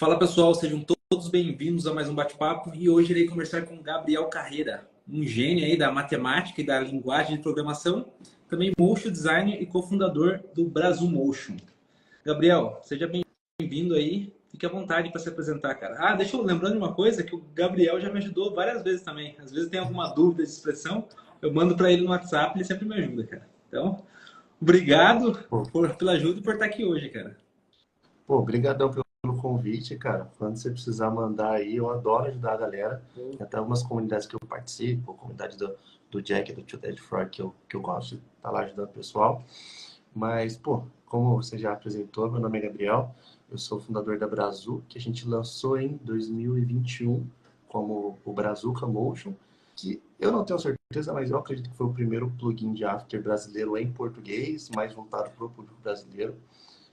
Fala pessoal, sejam todos bem-vindos a mais um bate-papo e hoje irei conversar com Gabriel Carreira, um gênio aí da matemática e da linguagem de programação, também motion designer e cofundador do Brasil Motion. Gabriel, seja bem-vindo aí, fique à vontade para se apresentar, cara. Deixa eu lembrando de uma coisa, que o Gabriel já me ajudou várias vezes também. Às vezes tem alguma dúvida de expressão, eu mando para ele no WhatsApp, ele sempre me ajuda, cara. Então, obrigado Pô, pela ajuda e por estar aqui hoje, cara. Obrigadão pelo convite, cara. Quando você precisar mandar aí, eu adoro ajudar a galera. Tem até algumas comunidades que eu participo, a comunidade do Jack, do Tio Dead Frog, que eu gosto de estar lá ajudando o pessoal. Mas, pô, como você já apresentou, meu nome é Gabriel, eu sou fundador da Brazuca, que a gente lançou em 2021 como o Brazuca Motion, que eu não tenho certeza, mas eu acredito que foi o primeiro plugin de After brasileiro em português, mais voltado para o público brasileiro.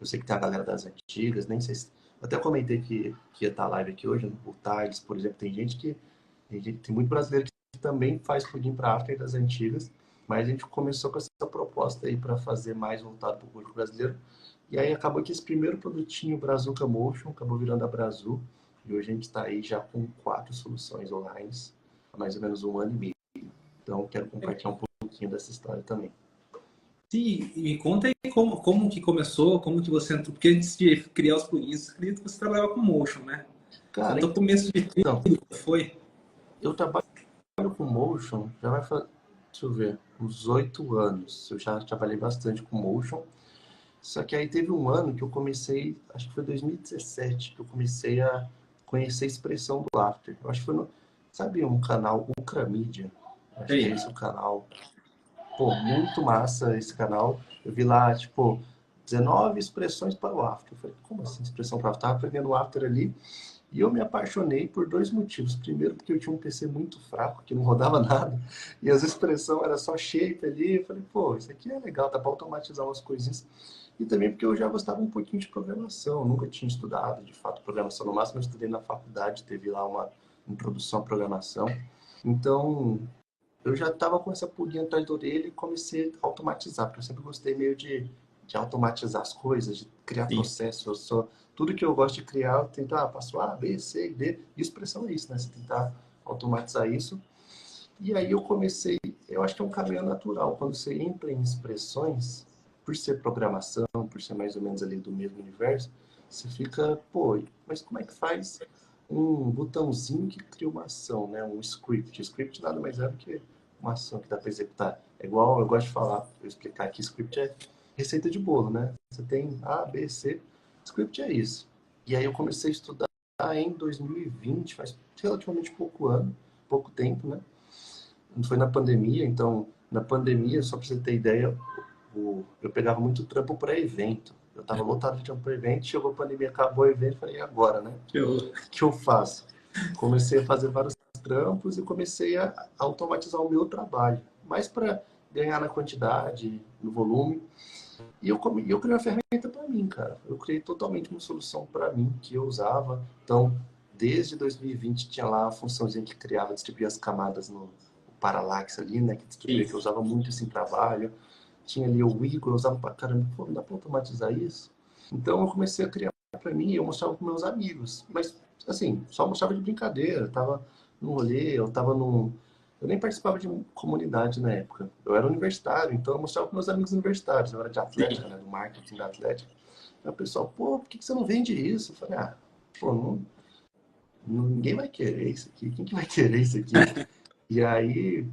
Eu sei que tem a galera das antigas, nem sei se... Eu até comentei que ia estar live aqui hoje, o Thales, por exemplo, tem muito brasileiro que também faz plugin para After das antigas, mas a gente começou com essa proposta aí para fazer mais voltado para o público brasileiro. E aí acabou que esse primeiro produtinho, Brazuca Motion, acabou virando a Brazu, e hoje a gente está aí já com 4 soluções online há mais ou menos um ano e meio. Então quero compartilhar um pouquinho dessa história também. Sim, e me conta aí como que começou, como que você entrou, porque antes de criar os plugins, eu acredito que você trabalhava com Motion, né? Cara, Conta o começo de então, tudo, que foi? eu trabalho com Motion, já vai fazer, deixa eu ver, uns 8 anos. Eu já trabalhei bastante com Motion. Só que aí teve um ano que eu comecei, acho que foi 2017, que eu comecei a conhecer a expressão do After. Eu acho que foi no, sabe, um canal Ultramídia? Acho que é Aí. esse o canal. Pô, muito massa esse canal. Eu vi lá, tipo, 19 expressões para o After. Eu falei, como assim expressão para o After? Tava aprendendo o After ali. E eu me apaixonei por 2 motivos. Primeiro, porque eu tinha um PC muito fraco, que não rodava nada, e as expressões era só shape ali. Eu falei, pô, isso aqui é legal, dá para automatizar umas coisinhas. E também porque eu já gostava um pouquinho de programação. Eu nunca tinha estudado, de fato, programação. No máximo, eu estudei na faculdade, teve lá uma introdução à programação. Então, eu já estava com essa pulguinha atrás da orelha e comecei a automatizar, porque eu sempre gostei meio de automatizar as coisas, de criar Sim. processos. Tudo que eu gosto de criar, eu tentar passo A, B, C, D. E expressão é isso, né? Você tentar automatizar isso. E aí eu comecei, eu acho que é um caminho natural. Quando você entra em expressões, por ser programação, por ser mais ou menos ali do mesmo universo, você fica, pô, mas como é que faz um botãozinho que cria uma ação, né? Um script. Script nada mais é do que uma ação que dá para executar. É igual, eu gosto de falar, eu explicar aqui, script é receita de bolo, né? Você tem A, B, C, script é isso. E aí eu comecei a estudar em 2020, faz relativamente pouco tempo, né? Foi na pandemia, então, na pandemia, só para você ter ideia, eu pegava muito trampo para evento. Eu estava lotado de trampo para evento, chegou a pandemia, acabou o evento, falei, e agora, né? Eu, O que eu faço? Comecei a fazer vários trampos e comecei a automatizar o meu trabalho, mais para ganhar na quantidade, no volume. E eu criei uma ferramenta para mim, cara. Eu criei totalmente uma solução para mim que eu usava. Então, desde 2020 tinha lá a funçãozinha que criava, distribuía as camadas no Parallax ali, né? Que distribuía, que eu usava muito isso em trabalho. Tinha ali o Wiggle, eu usava pra caramba. Pô, não dá para automatizar isso? Então, eu comecei a criar para mim e eu mostrava para meus amigos. Mas, assim, só mostrava de brincadeira. Eu tava num rolê, eu nem participava de comunidade na época. Eu era universitário, então eu mostrava para meus amigos universitários. Eu era de sim. Atlética, né, do marketing da Atlética. Aí o pessoal, pô, por que você não vende isso? Eu falei, pô, ninguém vai querer isso aqui. Quem que vai querer isso aqui? E aí,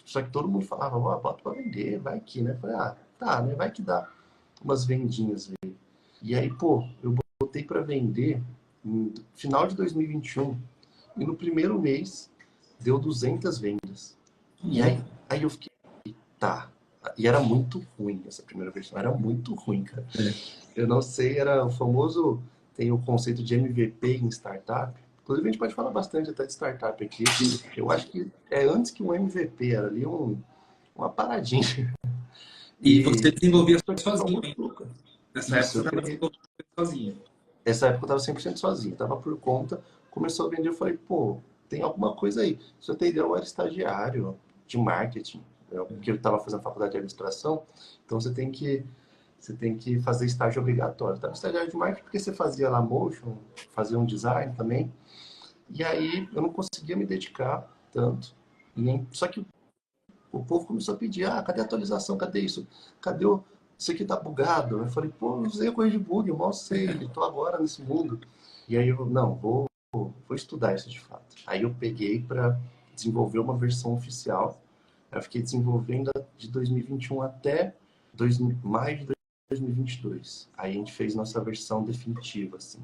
só que todo mundo falava, ó, bota para vender, vai aqui, né? Eu falei, tá, né? Vai que dá umas vendinhas ali. E aí, pô, eu botei para vender no final de 2021 e no primeiro mês deu 200 vendas. E Uhum. aí eu fiquei, tá. E era muito ruim essa primeira versão, era muito ruim, cara. É. Eu não sei, era o famoso, tem o conceito de MVP em startup. Inclusive a gente pode falar bastante até de startup aqui. Eu acho que é antes que um MVP, era ali uma paradinha. E você E desenvolvia só que ficou sozinho, muito hein? louca. Nessa época Isso, você eu estava criei. desenvolvendo sozinho. Essa época eu estava 100% sozinho, estava por conta, começou a vender, eu falei, pô, tem alguma coisa aí. Se eu ter ideia, eu era estagiário de marketing, porque eu estava fazendo faculdade de administração, então você tem que você tem que fazer estágio obrigatório. Estava estagiário de marketing porque você fazia lá motion, fazia um design também. E aí eu não conseguia me dedicar tanto. Só que o povo começou a pedir, cadê a atualização? Cadê isso? Cadê o... Isso aqui tá bugado. Eu falei, pô, não usei a coisa de bug, eu mal sei, tô agora nesse mundo. E aí eu, não, vou estudar isso de fato. Aí eu peguei para desenvolver uma versão oficial. Eu fiquei desenvolvendo de 2021 até maio de 2022. Aí a gente fez nossa versão definitiva, assim.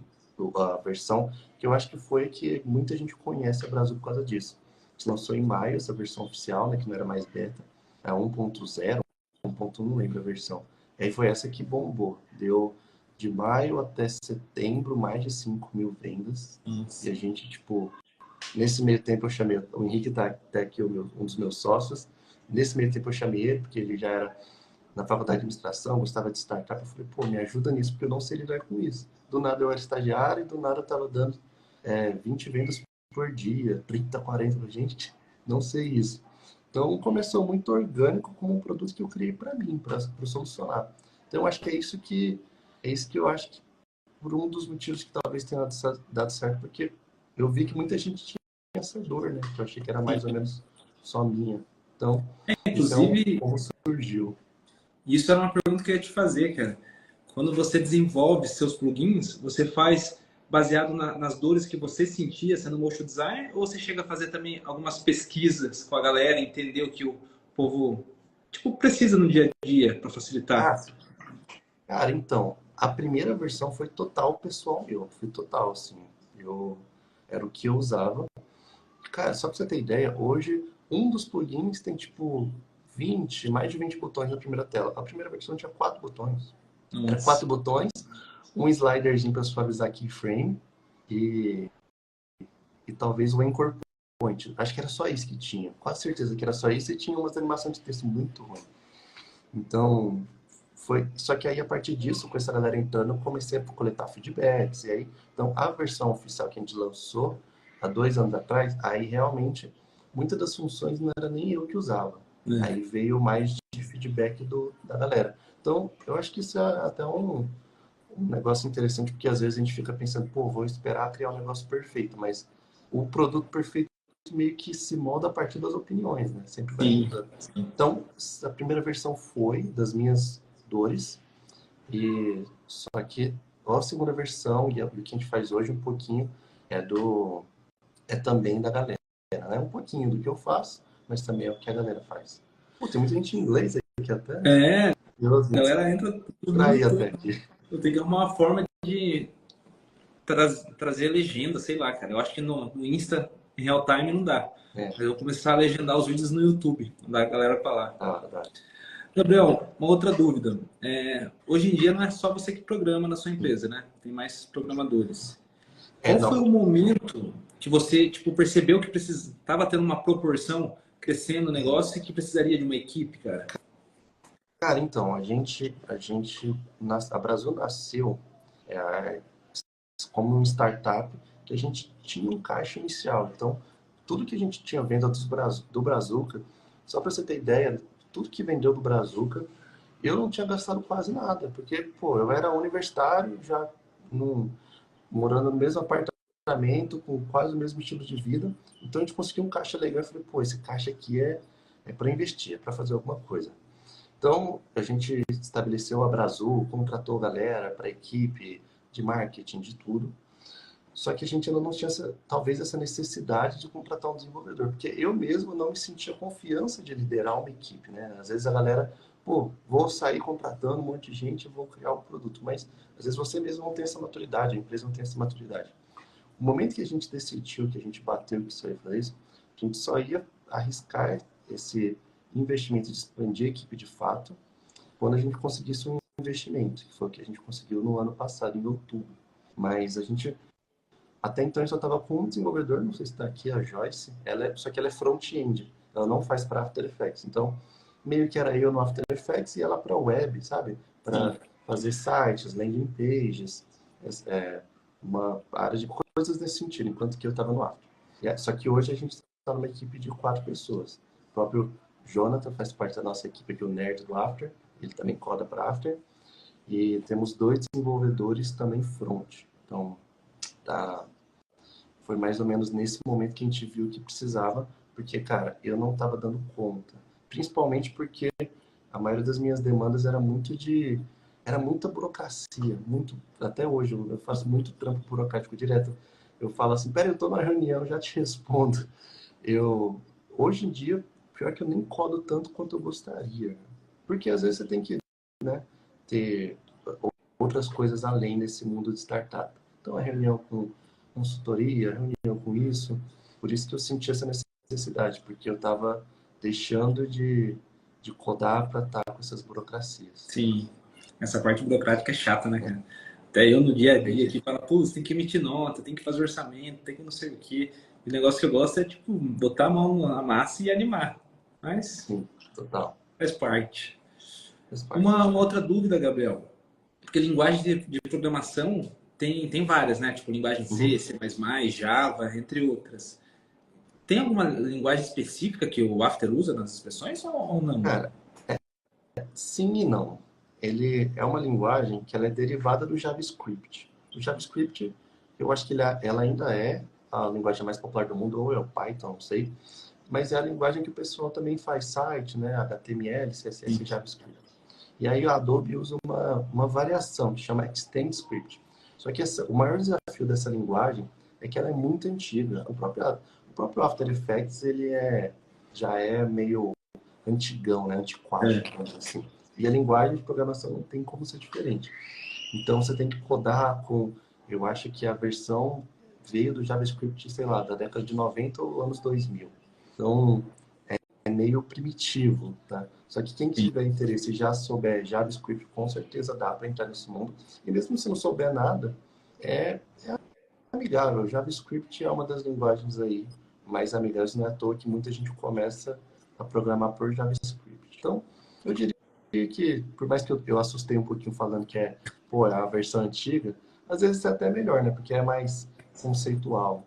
A versão que eu acho que foi a que muita gente conhece a Brasil por causa disso. A gente lançou em maio essa versão oficial, né, que não era mais beta. É 1.0, 1.1, não lembro a versão. E aí foi essa que bombou. Deu de maio até setembro mais de 5 mil vendas. Nossa. E a gente, tipo, nesse meio tempo eu chamei, o Henrique tá aqui, um dos meus sócios. Nesse meio tempo eu chamei ele, porque ele já era na faculdade de administração, gostava de startup. Eu falei, pô, me ajuda nisso, porque eu não sei lidar com isso. Do nada eu era estagiário e do nada eu tava dando 20 vendas por dia, 30, 40, gente, não sei isso. Então começou muito orgânico como um produto que eu criei para mim, para solucionar. Então acho que é isso que eu acho que por um dos motivos que talvez tenha dado certo, porque eu vi que muita gente tinha essa dor, né? Que eu achei que era mais ou menos só minha. Então, Inclusive, como surgiu. isso era uma pergunta que eu ia te fazer, cara. Quando você desenvolve seus plugins, você faz baseado nas dores que você sentia sendo motion designer, ou você chega a fazer também algumas pesquisas com a galera, entender o que o povo tipo precisa no dia a dia para facilitar? Ah, cara, então, a primeira versão foi total pessoal meu, foi total, assim. Eu, era o que eu usava. Cara, só pra você ter ideia, hoje um dos plugins tem tipo 20, mais de 20 botões na primeira tela. A primeira versão tinha 4 botões. Era Nossa. 4 botões, um sliderzinho para suavizar keyframe e, e talvez o anchor point. Acho que era só isso que tinha. Quase certeza que era só isso e tinha umas animações de texto muito ruim. Então, foi. Só que aí a partir disso, com essa galera entrando, eu comecei a coletar feedbacks. E aí, então, a versão oficial que a gente lançou há 2 anos atrás, aí realmente muitas das funções não era nem eu que usava. É. Aí veio mais de feedback da galera. Então, eu acho que isso é até um negócio interessante, porque às vezes a gente fica pensando, pô, vou esperar criar um negócio perfeito, mas o produto perfeito meio que se molda a partir das opiniões, né? Sempre vai Sim, mudando. sim. Então, a primeira versão foi das minhas dores, e só que a segunda versão e o que a gente faz hoje um pouquinho é também da galera, né? Um pouquinho do que eu faço, mas também é o que a galera faz. Pô, tem muita gente em inglês aqui até. É, a Eu me galera entra do mundo distraí todo. até aqui. Eu tenho que arrumar uma forma de trazer legenda, sei lá, cara. Eu acho que no Insta, em real time, não dá. É, Mas eu vou começar a legendar os vídeos no YouTube, da galera falar. dá. Gabriel, uma outra dúvida. Hoje em dia não é só você que programa na sua empresa, né? Tem mais programadores. Qual foi Não. o momento que você tipo, percebeu que estava tendo uma proporção crescendo o negócio e que precisaria de uma equipe, cara? Cara, então, a Brasil nasceu é, como uma startup que a gente tinha um caixa inicial. Então, tudo que a gente tinha venda do Brazuca, só para você ter ideia, tudo que vendeu do Brazuca, eu não tinha gastado quase nada, porque, pô, eu era universitário, já num, morando no mesmo apartamento, com quase o mesmo estilo de vida, então a gente conseguiu um caixa legal. Eu falei, pô, esse caixa aqui é para investir, é para fazer alguma coisa. Então, a gente estabeleceu a Brasil, contratou galera para a equipe de marketing, de tudo. Só que a gente ainda não tinha, talvez, essa necessidade de contratar um desenvolvedor, porque eu mesmo não me sentia confiança de liderar uma equipe, né? Às vezes a galera, pô, vou sair contratando um monte de gente, vou criar um produto, mas às vezes você mesmo não tem essa maturidade, a empresa não tem essa maturidade. O momento que a gente decidiu, que a gente bateu que isso ia fazer isso, a gente só ia arriscar esse investimento de expandir a equipe de fato quando a gente conseguisse um investimento, que foi o que a gente conseguiu no ano passado, em outubro. Mas a gente, até então, só estava com um desenvolvedor, não sei se está aqui, a Joyce, só que ela é front-end, ela não faz para After Effects. Então, meio que era eu no After Effects e ela para web, sabe? Sim. Para fazer sites, landing pages, uma área de coisas nesse sentido, enquanto que eu estava no After. Só que hoje a gente está numa equipe de 4 pessoas. O próprio Jonathan faz parte da nossa equipe aqui, o nerd do After, ele também coda para After. E temos 2 desenvolvedores também front. Então, tá, foi mais ou menos nesse momento que a gente viu que precisava, porque, cara, eu não estava dando conta. Principalmente porque a maioria das minhas demandas era muita burocracia, muito, até hoje eu faço muito trampo burocrático direto. Eu falo assim, pera, eu tô na reunião, já te respondo. Eu, hoje em dia, pior que eu nem codo tanto quanto eu gostaria. Porque às vezes você tem que, né, ter outras coisas além desse mundo de startup. Então, a reunião com consultoria, reunião com isso. Por isso que eu senti essa necessidade, porque eu estava deixando de codar para estar com essas burocracias. Sim, essa parte burocrática é chata, né, cara? Até eu no dia a dia Entendi. aqui falo, pô, você tem que emitir nota, tem que fazer orçamento, tem que não sei o quê. O negócio que eu gosto é, tipo, botar a mão na massa e animar. Mas Sim, total. faz parte. Faz parte. Uma outra dúvida, Gabriel. Porque linguagem de programação tem várias, né? Tipo, linguagem Uhum. C, C++, Java, entre outras. Tem alguma linguagem específica que o After usa nas expressões ou não? Cara, sim e não. Ele é uma linguagem que ela é derivada do JavaScript. O JavaScript, eu acho que ela ainda é a linguagem mais popular do mundo, ou é o Python, não sei. Mas é a linguagem que o pessoal também faz site, né? HTML, CSS e JavaScript. E aí a Adobe usa uma variação que chama ExtendScript. Só que o maior desafio dessa linguagem é que ela é muito antiga. O próprio After Effects já é meio antigão, né? Antiquado, É. digamos assim. E a linguagem de programação não tem como ser diferente. Então você tem que codar com, eu acho que a versão veio do JavaScript, sei lá, da década de 90 ou anos 2000. Então é meio primitivo, tá? Só que quem Sim. tiver interesse e já souber JavaScript, com certeza dá para entrar nesse mundo. E mesmo se não souber nada, é amigável. JavaScript é uma das linguagens aí mais amigáveis, não é à toa que muita gente começa a programar por JavaScript. Então, eu diria que, por mais que eu assustei um pouquinho falando que pô, é a versão antiga, às vezes é até melhor, né? Porque é mais conceitual.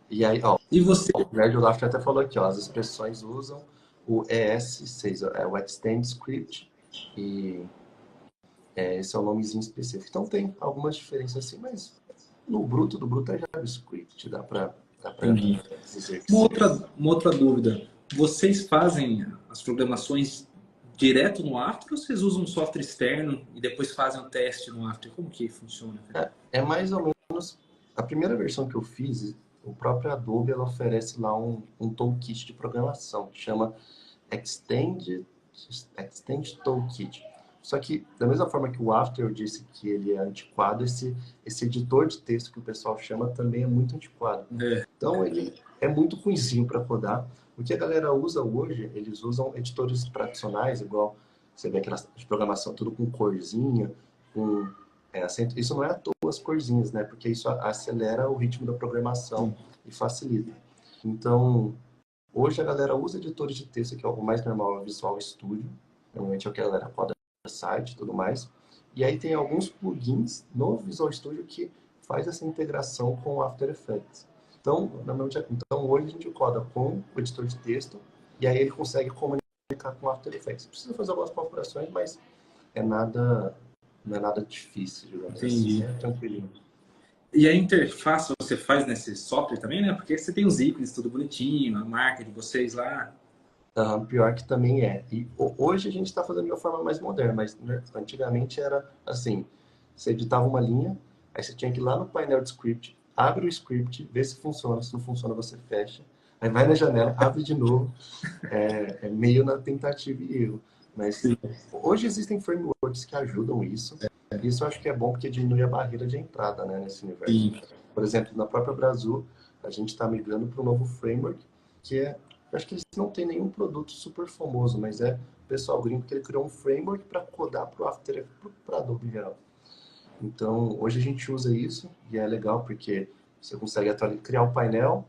E aí, ó, E você, o Nerd Olaf até falou aqui, ó, as expressões usam o ES6, o Extend Script, e esse é o nomezinho específico. Então tem algumas diferenças assim, mas no bruto do bruto é JavaScript, dá pra entendi. dizer que Uma sim. outra, uma outra dúvida. Vocês fazem as programações direto no After ou vocês usam um software externo e depois fazem o teste no After? Como que funciona, cara? É mais ou menos, a primeira versão que eu fiz, o próprio Adobe ela oferece lá um toolkit de programação, que chama Extend, Extend Toolkit. Só que, da mesma forma que o After eu disse que ele é antiquado, esse editor de texto que o pessoal chama também é muito antiquado. É, Então, ele é muito ruinzinho para codar. O que a galera usa hoje, eles usam editores tradicionais, igual você vê aquelas de programação, tudo com corzinha, com acento. Isso não é à toa as corzinhas, né? Porque isso acelera o ritmo da programação sim. e facilita. Então, hoje a galera usa editores de texto, que é o mais normal, é o Visual Studio. Normalmente é o que a galera coda site e tudo mais. E aí tem alguns plugins no Visual Studio que faz essa integração com o After Effects. Então, então hoje a gente coda com o editor de texto e aí ele consegue comunicar com o After Effects. Precisa fazer algumas configurações, mas é nada, não é nada difícil, digamos assim. Entendi. É tranquilinho. E a interface você faz nesse software também, né? Porque você tem os ícones tudo bonitinho, a marca de vocês lá. Pior que também é. E hoje a gente está fazendo de uma forma mais moderna, mas né, antigamente era assim: você editava uma linha, aí você tinha que ir lá no painel de script, abre o script, vê se funciona, se não funciona você fecha, aí vai na janela, abre de novo, é meio na tentativa e erro. Mas Sim. hoje existem frameworks que ajudam isso, e isso eu acho que é bom porque diminui a barreira de entrada, né, nesse universo. Sim. Por exemplo, na própria Brasil, a gente está migrando para um novo framework que eu acho que eles não têm nenhum produto super famoso, mas o pessoal gringo que ele criou um framework para codar para o After Effects, para Adobe em geral. Então, hoje a gente usa isso e é legal porque você consegue criar um painel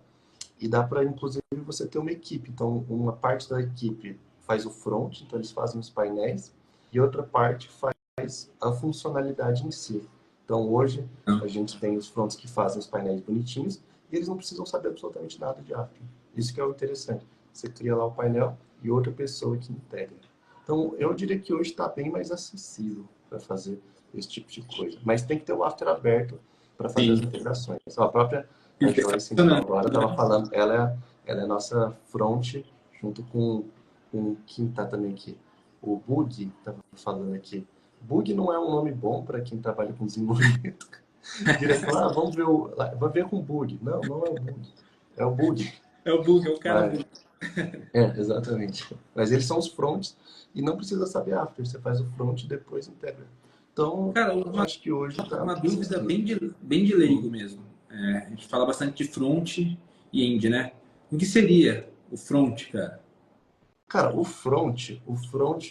e dá para, inclusive, você ter uma equipe. Então, uma parte da equipe faz o front, então eles fazem os painéis, e outra parte faz a funcionalidade em si. Então, hoje, a gente tem os fronts que fazem os painéis bonitinhos e eles não precisam saber absolutamente nada de After. Isso que é o interessante. Você cria lá o painel e outra pessoa que integra. Então, eu diria que hoje está bem mais acessível para fazer. esse tipo de coisa. Mas tem que ter o After aberto para fazer as Sim. integrações. Então, a própria E a foi Joyce, então, funcionando, agora estava né? falando, ela é a nossa front, junto com quem está também aqui. O Bug estava falando aqui. Bug não é um nome bom para quem trabalha com desenvolvimento. Direto falar, vamos ver com bug. Não, não é o bug. É o bug. É o bug, é o cara Mas, bug. exatamente. Mas eles são os fronts e não precisa saber after. Você faz o front e depois integra. Então, Cara, eu acho que hoje está uma dúvida assistindo. bem de leigo mesmo. É, a gente fala bastante de front e end, né? O que seria o front, cara? Cara, o front,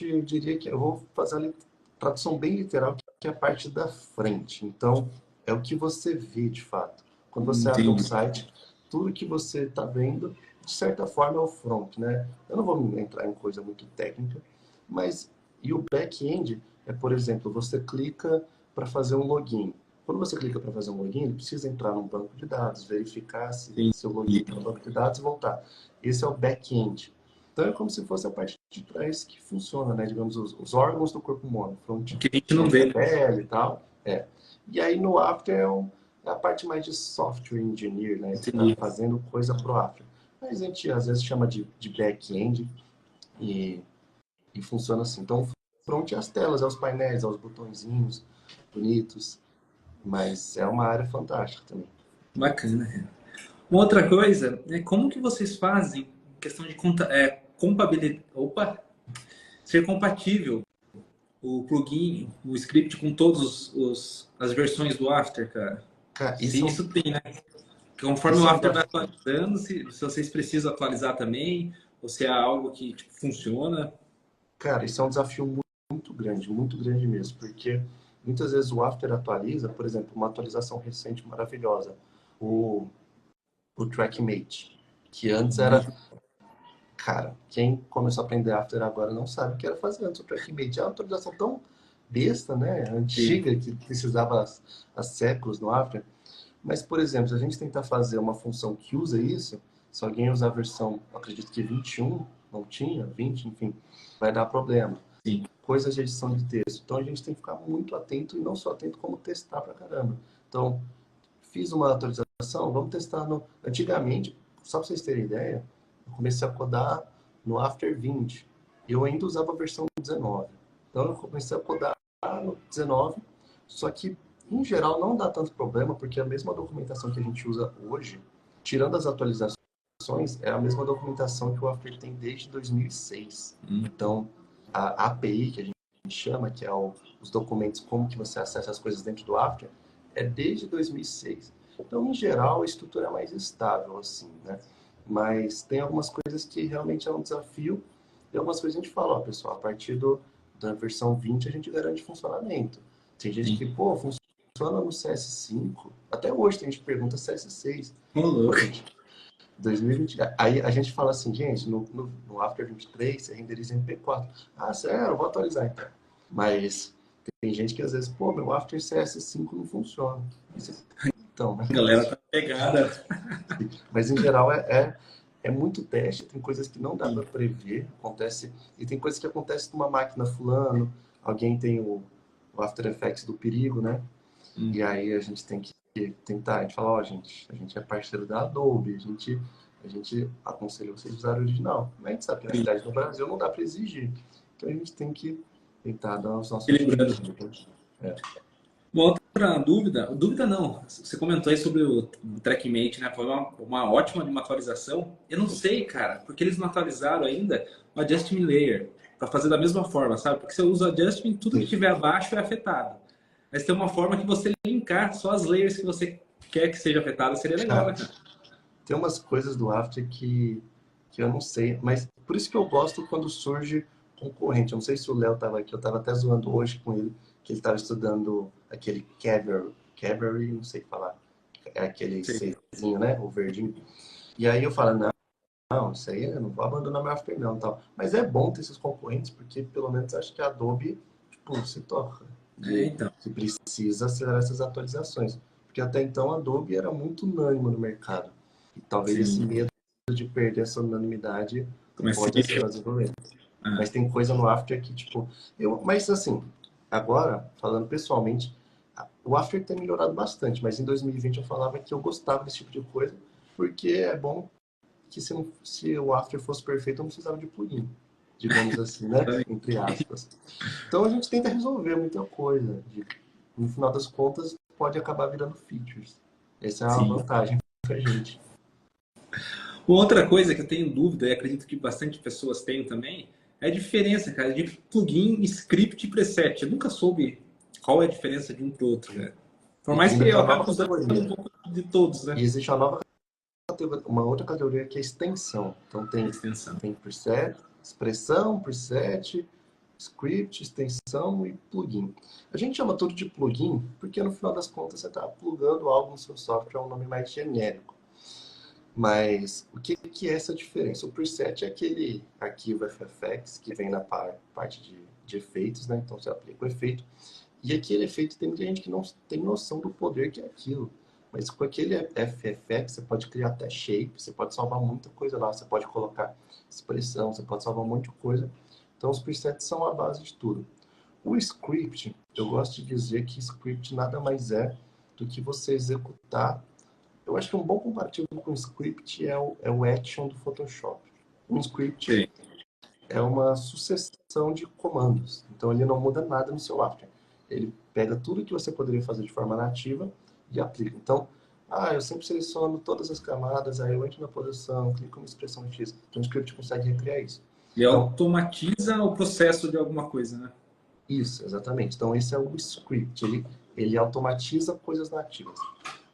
eu diria que eu vou fazer a tradução bem literal, que é a parte da frente. Então, é o que você vê de fato. Quando você abre um Entendi. site, tudo que você está vendo, de certa forma, é o front, né? Eu não vou entrar em coisa muito técnica, mas e o back-end é, por exemplo, você clica para fazer um login. Quando você clica para fazer um login, ele precisa entrar num banco de dados, verificar se seu login está no banco de dados e voltar. Esse é o back-end. Então é como se fosse a parte de trás que funciona, né? Digamos, os órgãos do corpo humano, front, Que a gente não front é vê, a né? pele e tal. E aí no After é a parte mais de software engineer, né? Que está Entendi. fazendo coisa pro After. Mas a gente às vezes chama de back-end e, e funciona assim. Então, front é as telas, é os painéis, é os botõezinhos bonitos, mas é uma área fantástica também. Bacana. Uma outra coisa é como que vocês fazem questão de compatibilidade, ser compatível o plugin, o script com todos as versões do After, cara. Cara, Se isso tem, né? Conforme o isso é um After vai desafio. atualizando, se vocês precisam atualizar também, ou se é algo que tipo, funciona. Cara, isso é um desafio muito grande mesmo, porque muitas vezes o After atualiza, por exemplo, uma atualização recente maravilhosa, o, o TrackMate, que antes era, cara, quem começou a aprender After agora não sabe o que era fazer antes o TrackMate. É uma atualização tão besta, né, Sim, antiga, que precisava há séculos no After. Mas, por exemplo, se a gente tentar fazer uma função que usa isso, se alguém usar a versão, acredito que 21, não tinha, 20, enfim, vai dar problema. sim. Coisas de edição de texto. Então a gente tem que ficar muito atento e não só atento como testar pra caramba. Então, fiz uma atualização, vamos testar no. Antigamente, só para vocês terem ideia, eu comecei a codar no After 20. Eu ainda usava a versão 19. Então eu comecei a codar no 19, só que em geral não dá tanto problema, porque a mesma documentação que a gente usa hoje, tirando as atualizações, é a mesma documentação que o After tem desde 2006. Então, a API que a gente chama, que é os documentos, como que você acessa as coisas dentro do After, é desde 2006. Então, em geral, a estrutura é mais estável, assim, né? Mas tem algumas coisas que realmente é um desafio e algumas coisas a gente fala, ó, pessoal, a partir da versão 20 a gente garante funcionamento. Tem gente Sim. que, pô, funciona no CS5. Até hoje tem gente que pergunta CS6. Ô, Pô, louco. gente, 2020. Aí a gente fala assim, gente, no After 23 você renderiza em MP4. Ah, sério, eu vou atualizar então. Mas tem gente que às vezes, pô, meu After CS5 não funciona. Então, né? A galera tá pegada. Mas em geral é muito teste, tem coisas que não dá para prever, acontece, e tem coisas que acontecem numa máquina fulano, alguém tem o After Effects do perigo, né? E aí a gente tem que tentar, a gente fala, ó, gente, a gente é parceiro da Adobe, a gente aconselha vocês a usar o original. Mas a gente sabe que na realidade no Brasil não dá para exigir. Então a gente tem que tentar dar os nossos Equilibrando. jeitos. É. Uma outra dúvida não, você comentou aí sobre o TrackMate, né? Foi uma ótima de uma atualização. Eu não sei, cara, porque eles não atualizaram ainda o Adjustment Layer para fazer da mesma forma, sabe? Porque você usa o Adjustment, tudo que Sim. tiver abaixo é afetado. Mas tem uma forma que você linkar só as layers que você quer que seja afetada, seria legal, né, Cara, cara? tem umas coisas do After que eu não sei, mas por isso que eu gosto quando surge concorrente. Eu não sei se o Léo estava aqui, eu estava até zoando hoje com ele, que ele estava estudando aquele Cavalry, não sei falar, é aquele Sei. Czinho, né, o verdinho. E aí eu falo, não, isso aí eu não vou abandonar meu After não, tal. Mas é bom ter esses concorrentes, porque pelo menos acho que a Adobe, tipo, se toca É, de então. que precisa acelerar essas atualizações. Porque até então a Adobe era muito unânime no mercado. E talvez esse Sim. medo de perder essa unanimidade Começa a pode mexer. acelerar o desenvolvimento. Ah, Mas tem coisa no After que, tipo, mas assim, Agora, falando pessoalmente, o After tem melhorado bastante, mas em 2020 eu falava que eu gostava desse tipo de coisa, porque é bom que se o After fosse perfeito, eu não precisava de plugin, digamos assim, né? Entre aspas. Então a gente tenta resolver muita coisa. No final das contas, pode acabar virando features. Essa é uma Sim. vantagem pra gente. Uma outra coisa que eu tenho dúvida, e acredito que bastante pessoas têm também, é a diferença, cara, de plugin, script e preset. Eu nunca soube qual é a diferença de um para o outro, né? Por E mais que ainda tem eu uma nova acabe usando um categoria. pouco de todos, E né? existe uma outra categoria que é extensão. Então Extensão. tem preset, expressão, preset, script, extensão e plugin. A gente chama tudo de plugin porque no final das contas você está plugando algo no seu software, é um nome mais genérico. Mas o que é essa diferença? O preset é aquele arquivo FFX que vem na parte de efeitos, né? Então você aplica o efeito. E aquele efeito tem muita gente que não tem noção do poder que é aquilo. Mas com aquele FFX você pode criar até shape, você pode salvar muita coisa lá, você pode colocar expressão, você pode salvar um monte de coisa. Então os presets são a base de tudo. O script, eu gosto de dizer que script nada mais é do que você executar. Eu acho que um bom comparativo com o script é o action do Photoshop. Um script Sim. é uma sucessão de comandos. Então ele não muda nada no seu After. Ele pega tudo que você poderia fazer de forma nativa e aplica. Então, eu sempre seleciono todas as camadas, aí eu entro na posição, clico em expressão X. Então o script consegue recriar isso. Ele Então, automatiza o processo de alguma coisa, né? isso, exatamente. Então esse é o script. Ele automatiza coisas nativas.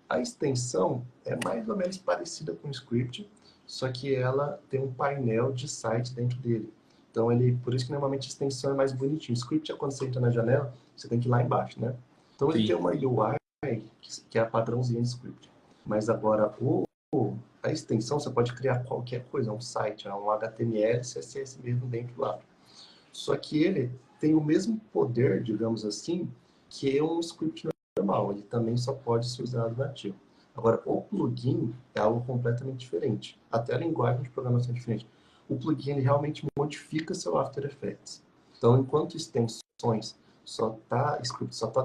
A extensão é mais ou menos parecida com o script, só que ela tem um painel de site dentro dele. Então, por isso que normalmente a extensão é mais bonitinho. O script é quando você entra na janela, você tem que ir lá embaixo, né? Então, ele tem Sim. uma UI que é a padrãozinha de script. Mas agora, a extensão, você pode criar qualquer coisa, um site, um HTML, CSS mesmo dentro lá. Só que ele tem o mesmo poder, digamos assim, que um script normal. Ele também só pode ser usado nativo. Agora, o plugin é algo completamente diferente. Até a linguagem de programação é diferente. O plugin ele realmente modifica seu After Effects. Então, enquanto extensões só tá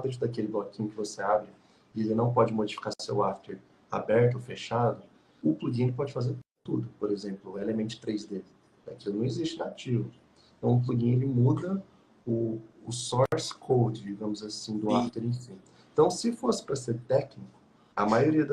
dentro daquele bloquinho que você abre e ele não pode modificar seu After aberto ou fechado, o plugin pode fazer tudo. Por exemplo, o Element 3D. Aquilo não existe nativo. Então, o plugin ele muda o source code, digamos assim, do Sim. After em si. Então, se fosse para ser técnico, a maioria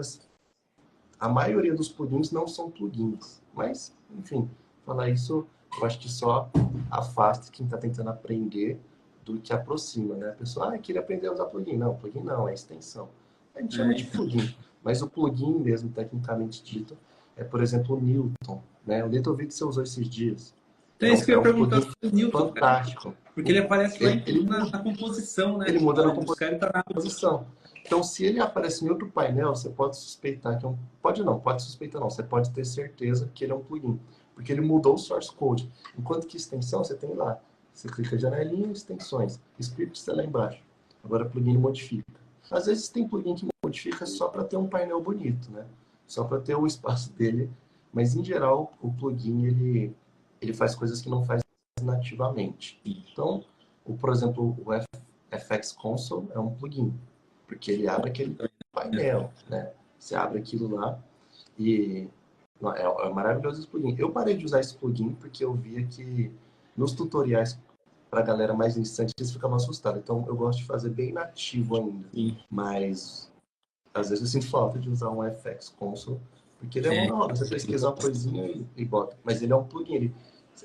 dos plugins não são plugins. Mas, enfim, falar isso, eu acho que só afasta quem está tentando aprender do que aproxima, né? A pessoa, queria aprender a usar plugin. Não, plugin não, é extensão. A gente chama de Então. plugin. Mas o plugin mesmo, tecnicamente dito, é, por exemplo, o Newton. Né? O Little Vídeo você usou esses dias. Então é isso que É eu ia um perguntar plugin sobre o Newton, cara. fantástico. Porque ele aparece lá Ele na muda, composição, ele né? Na muda na hora de buscar, ele tá lá. composição. Então, se ele aparece em outro painel, você pode suspeitar que é um... pode suspeitar não, você pode ter certeza que ele é um plugin, porque ele mudou o source code. Enquanto que extensão, você tem lá. Você clica janelinha, extensões. Script está lá embaixo. Agora, plugin modifica. Às vezes tem plugin que modifica só para ter um painel bonito, né? Só para ter o espaço dele. Mas, em geral, o plugin, ele faz coisas que não faz nativamente. Então, por exemplo, o FX Console é um plugin, porque ele abre aquele painel, né? Você abre aquilo lá e é maravilhoso esse plugin. Eu parei de usar esse plugin porque eu via que nos tutoriais para a galera mais iniciante eles ficavam assustados. Então eu gosto de fazer bem nativo ainda, Sim. mas às vezes eu sinto falta de usar um FX Console porque ele é mão É. na hora. Você pesquisa uma coisinha e bota. Mas ele é um plugin.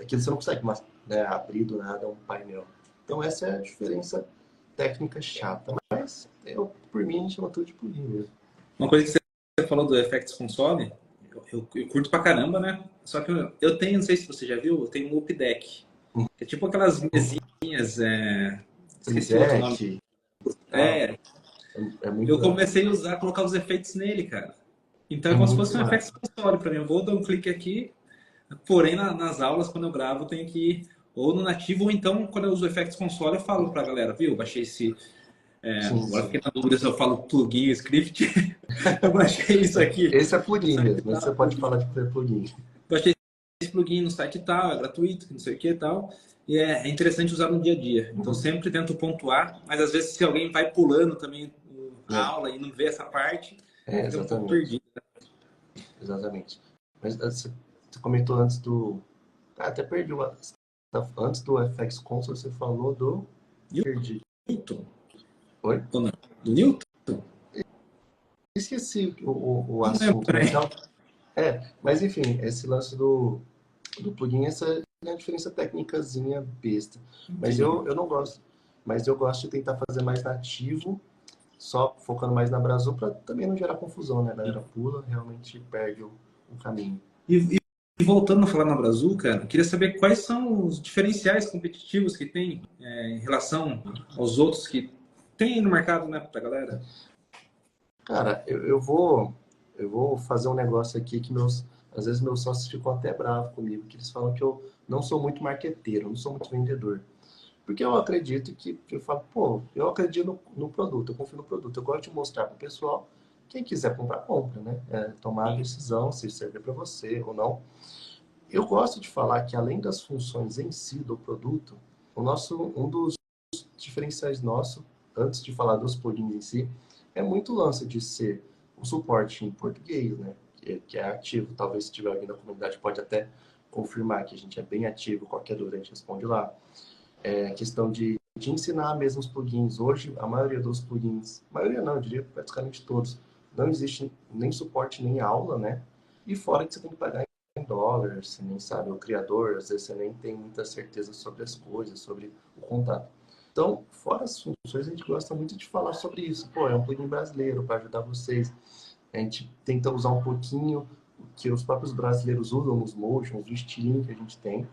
Aquilo você não consegue né, abrir do nada um painel. Então essa é a diferença técnica chata. Mas por mim, a gente chama tudo de plugin mesmo. Uma coisa que você falou do FX Console, eu curto pra caramba, né? Só que eu tenho, não sei se você já viu, eu tenho um Loop Deck. Que é tipo aquelas mesinhas, esqueci o outro nome. Preset, tal. É, É muito eu legal. comecei a usar, colocar os efeitos nele, cara. Então é É como se muito fosse um FX massa. Console pra mim. Eu vou dar um clique aqui, porém nas aulas, quando eu gravo, eu tenho que ir ou no nativo, ou então, quando eu uso o FX Console, eu falo pra galera, viu? Baixei esse. Sim, Agora sim. fiquei na dúvida se eu falo plugin, script. Eu baixei isso aqui. Esse é plugin mesmo. Esse você pode falar de plugin. Baixei esse plugin no site tal, é gratuito, não sei o que e tal. E é interessante usar no dia a dia. Então, sempre tento pontuar, mas às vezes se alguém vai pulando também a aula e não vê essa parte, fica um pouco Exatamente. perdido. Exatamente. Mas você comentou antes do... Ah, até perdi o... Antes do FX Console, você falou do... Perdi. Newton? Oi? Ou não? Do Newton? Esqueci o Não lembro assunto, mas também. não... mas enfim, esse lance do plugin, essa é a diferença técnicazinha besta. Mas Entendi. eu não gosto. Mas eu gosto de tentar fazer mais nativo, só focando mais na Brasil, para também não gerar confusão, né? A galera pula, realmente perde o caminho. E voltando a falar na Brasil, cara, eu queria saber quais são os diferenciais competitivos que tem em relação aos outros que tem no mercado, né, pra galera? Cara, eu vou fazer um negócio aqui que às vezes meus sócios ficam até bravos comigo, que eles falam que eu não sou muito marqueteiro, não sou muito vendedor. Porque eu acredito que, eu falo, pô, eu acredito no produto, eu confio no produto, eu gosto de mostrar para o pessoal, quem quiser comprar, compra, né? Tomar a Sim. decisão se serve para você ou não. Eu gosto de falar que além das funções em si do produto, um dos diferenciais nosso, antes de falar dos plugins em si, é muito o lance de ser o suporte em português, né? Que é ativo. Talvez se tiver alguém da comunidade pode até confirmar que a gente é bem ativo, qualquer dúvida a gente responde lá. É questão de ensinar mesmo os plugins. Hoje, a maioria dos plugins, maioria não, eu diria praticamente todos, não existe nem suporte nem aula, né? E fora que você tem que pagar em dólar, você nem sabe o criador, às vezes você nem tem muita certeza sobre as coisas, sobre o contato. Então, fora as funções, a gente gosta muito de falar sobre isso. Pô, é um plugin brasileiro para ajudar vocês. A gente tenta usar um pouquinho o que os próprios brasileiros usam nos motions, o estilinho que a gente tem.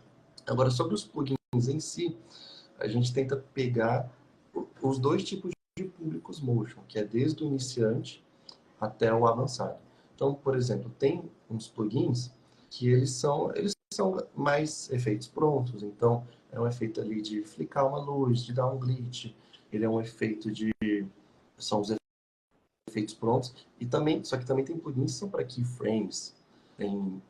Agora, sobre os plugins em si, a gente tenta pegar os dois tipos de públicos motion, que é desde o iniciante até o avançado. Então, por exemplo, tem uns plugins que eles são mais efeitos prontos. Então, é um efeito ali de flicar uma luz, de dar um glitch. Ele é um efeito de... São os efeitos prontos. E também, só que também tem plugins que são para keyframes. Tem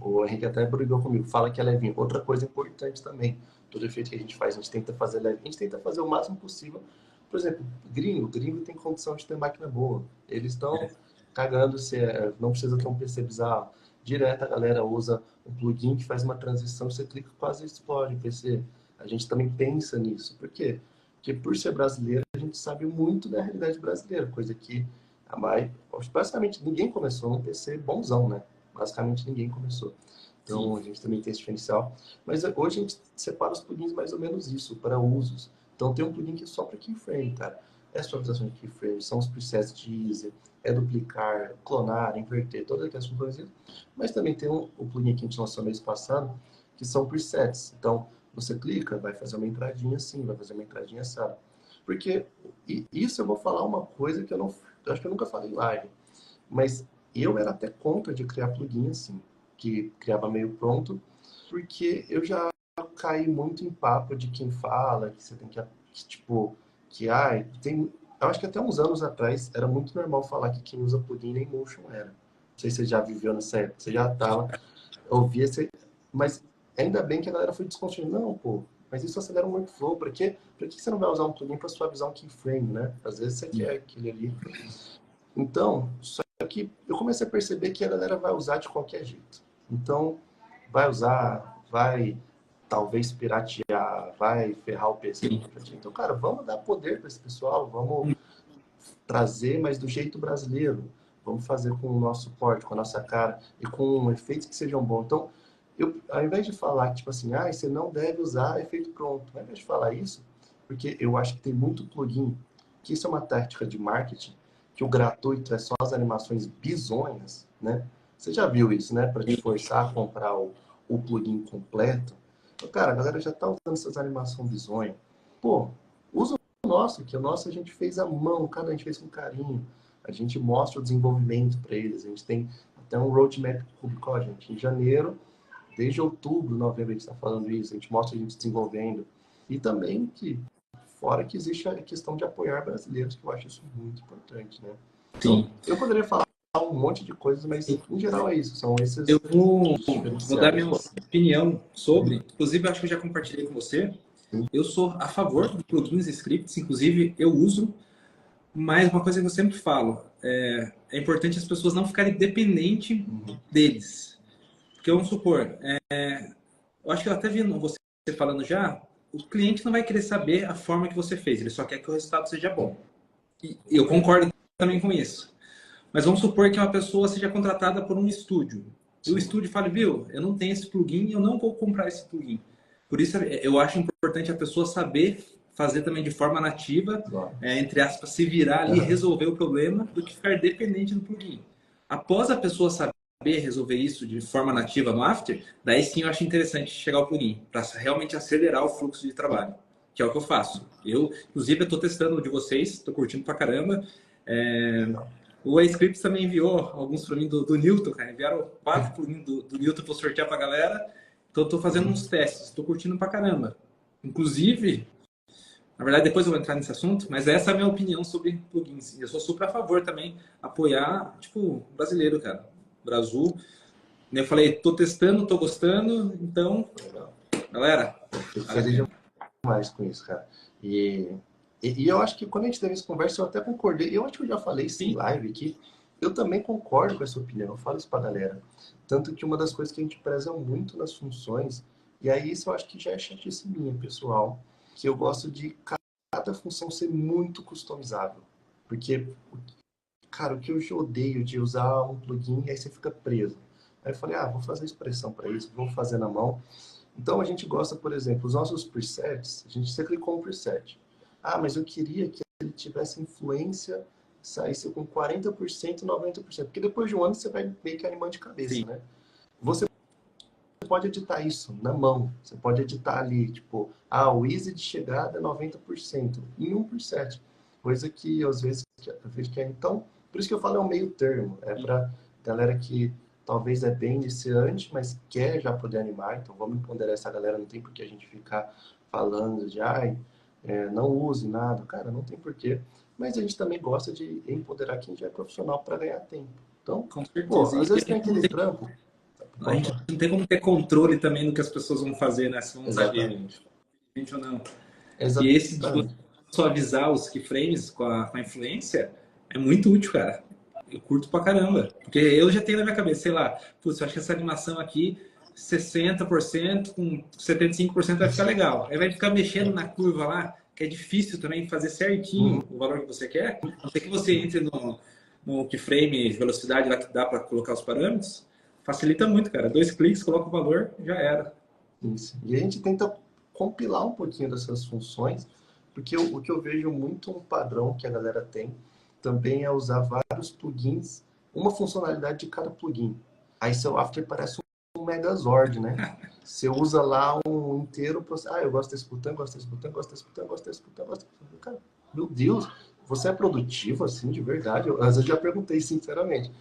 o Henrique até brigou comigo, fala que é levinho. Outra coisa importante também, todo efeito que a gente faz, a gente tenta fazer leve, a gente tenta fazer o máximo possível. Por exemplo, gringo tem condição de ter máquina boa. Eles estão cagando se não precisa ter um PC bizarro. Direto a galera usa um plugin que faz uma transição, você clica quase explode o PC. A gente também pensa nisso. Por quê? Porque por ser brasileiro, a gente sabe muito da realidade brasileira, coisa que a mais, basicamente ninguém começou num PC bonzão, né? Basicamente ninguém começou. Então Sim. a gente também tem esse diferencial. Mas hoje a gente separa os plugins mais ou menos isso, para usos. Então tem um plugin que é só para keyframe, cara. É suavização de keyframe, são os presets de easy, é duplicar, clonar, inverter, todas aquelas funções. Mas também tem o plugin que a gente lançou mês passado, que são presets. Então você clica, vai fazer uma entradinha assim, vai fazer uma entradinha assada. Porque isso eu vou falar uma coisa que eu acho que eu nunca falei em live. Mas eu era até contra de criar plugin assim, que criava meio pronto, porque eu já caí muito em papo de quem fala que você tem que tipo, que ai, tem, eu acho que até uns anos atrás era muito normal falar que quem usa plugin nem motion era. Não sei se você já viveu nessa época, você já tava, ouvia esse, mas ainda bem que a galera foi desconstruindo, não, pô, mas isso acelera um workflow, por que você não vai usar um plugin para suavizar um keyframe, né? Às vezes você quer aquele ali. Então, só que eu comecei a perceber que a galera vai usar de qualquer jeito. Então, vai usar, vai talvez piratear, vai ferrar o PC do Sim. aplicativo. Então, cara, vamos dar poder para esse pessoal, vamos trazer, mas do jeito brasileiro. Vamos fazer com o nosso porte, com a nossa cara e com efeitos que sejam bons. Então, ao invés de falar que, tipo assim, ah, você não deve usar efeito pronto, ao invés de falar isso, porque eu acho que tem muito plugin, que isso é uma tática de marketing, que o gratuito é só as animações bizonhas, né? Você já viu isso, né? Para te forçar a comprar o plugin completo. Então, cara, a galera já tá usando essas animações bizonhas. Pô, usa o nosso, que o nosso a gente fez à mão, cada a gente fez com carinho. A gente mostra o desenvolvimento para eles. A gente tem até um roadmap que publicou, gente. Em janeiro, desde outubro, novembro, a gente está falando isso. A gente mostra a gente desenvolvendo. E também que, fora que existe a questão de apoiar brasileiros, que eu acho isso muito importante, né? Então, Sim. eu poderia falar um monte de coisas, mas em geral é isso. São esses Eu vou, os vou dar minha diferenciais. opinião sobre, inclusive acho que eu já compartilhei com você. Sim. Eu sou a favor de plugins e scripts, inclusive eu uso, mas uma coisa que eu sempre falo, é importante as pessoas não ficarem dependentes deles. Porque vamos supor, eu acho que eu até vi você falando já, o cliente não vai querer saber a forma que você fez, ele só quer que o resultado seja bom. E eu concordo também com isso. Mas vamos supor que uma pessoa seja contratada por um estúdio. E o estúdio fala, viu, eu não tenho esse plugin, eu não vou comprar esse plugin. Por isso eu acho importante a pessoa saber fazer também de forma nativa, entre aspas, se virar ali e resolver o problema, do que ficar dependente do plugin. Após a pessoa saber resolver isso de forma nativa no After, daí sim eu acho interessante chegar ao plugin, para realmente acelerar o fluxo de trabalho, que é o que eu faço. Inclusive, eu estou testando o de vocês, estou curtindo pra caramba. O A-Scripts também enviou alguns para mim do Newton, cara. Enviaram 4 plugins do Newton para sortear para a galera. Então, estou fazendo uns testes. Estou curtindo pra caramba. Inclusive, na verdade, depois eu vou entrar nesse assunto, mas essa é a minha opinião sobre plugins. Eu sou super a favor também apoiar, tipo, brasileiro, cara. Brasil. Eu falei, estou testando, estou gostando. Então, galera, Fico vale a feliz pena. demais com isso, cara. E eu acho que quando a gente teve essa conversa, eu até concordei. Eu acho que eu já falei isso em Sim, live aqui. Eu também concordo com essa opinião. Eu falo isso pra galera. Tanto que uma das coisas que a gente preza muito nas funções, e aí isso eu acho que já é chatice minha, pessoal, que eu gosto de cada função ser muito customizável. Porque, cara, o que eu já odeio de usar um plugin e aí você fica preso. Aí eu falei, vou fazer expressão para isso, vou fazer na mão. Então a gente gosta, por exemplo, os nossos presets, a gente sempre clicou um preset. Mas eu queria que ele tivesse influência, saísse com 40%, 90%, porque depois de um ano você vai meio que animando de cabeça, sim. né? Você pode editar isso na mão, você pode editar ali, tipo, o easy de chegada é 90% em um preset, coisa que às vezes eu vejo que é então, por isso que eu falo é um meio termo, é para galera que talvez é bem iniciante, mas quer já poder animar, então vamos empoderar essa galera, não tem por que a gente ficar falando de, não use nada, cara, não tem porquê, mas a gente também gosta de empoderar quem já é profissional para ganhar tempo. Então, Com pô, certeza. às E vezes tem aquele trampo, a pode gente falar. não tem como ter controle também do que as pessoas vão fazer, né? Se vão usar de Exatamente. gente ou não. E esse de você Exatamente. suavizar os keyframes com a influência é muito útil, cara. Eu curto pra caramba. Porque eu já tenho na minha cabeça, sei lá, putz, eu acho que essa animação aqui, 60% com 75% vai ficar legal. Aí vai ficar mexendo na curva lá, que é difícil também fazer certinho Uhum. o valor que você quer. A não ser que você entre no keyframe, velocidade lá que dá para colocar os parâmetros. Facilita muito, cara. 2 cliques, coloca o valor, já era. Isso. E a gente tenta compilar um pouquinho dessas funções, porque o que eu vejo muito um padrão que a galera tem também é usar vários plugins, uma funcionalidade de cada plugin. Aí seu After parece um Megazord, né? Você usa lá um inteiro, eu gosto desse botão, gosto desse botão, gosto desse botão, gosto desse botão, gosto desse botão. Cara, meu Deus, você é produtivo assim, de verdade? Às vezes já perguntei sinceramente.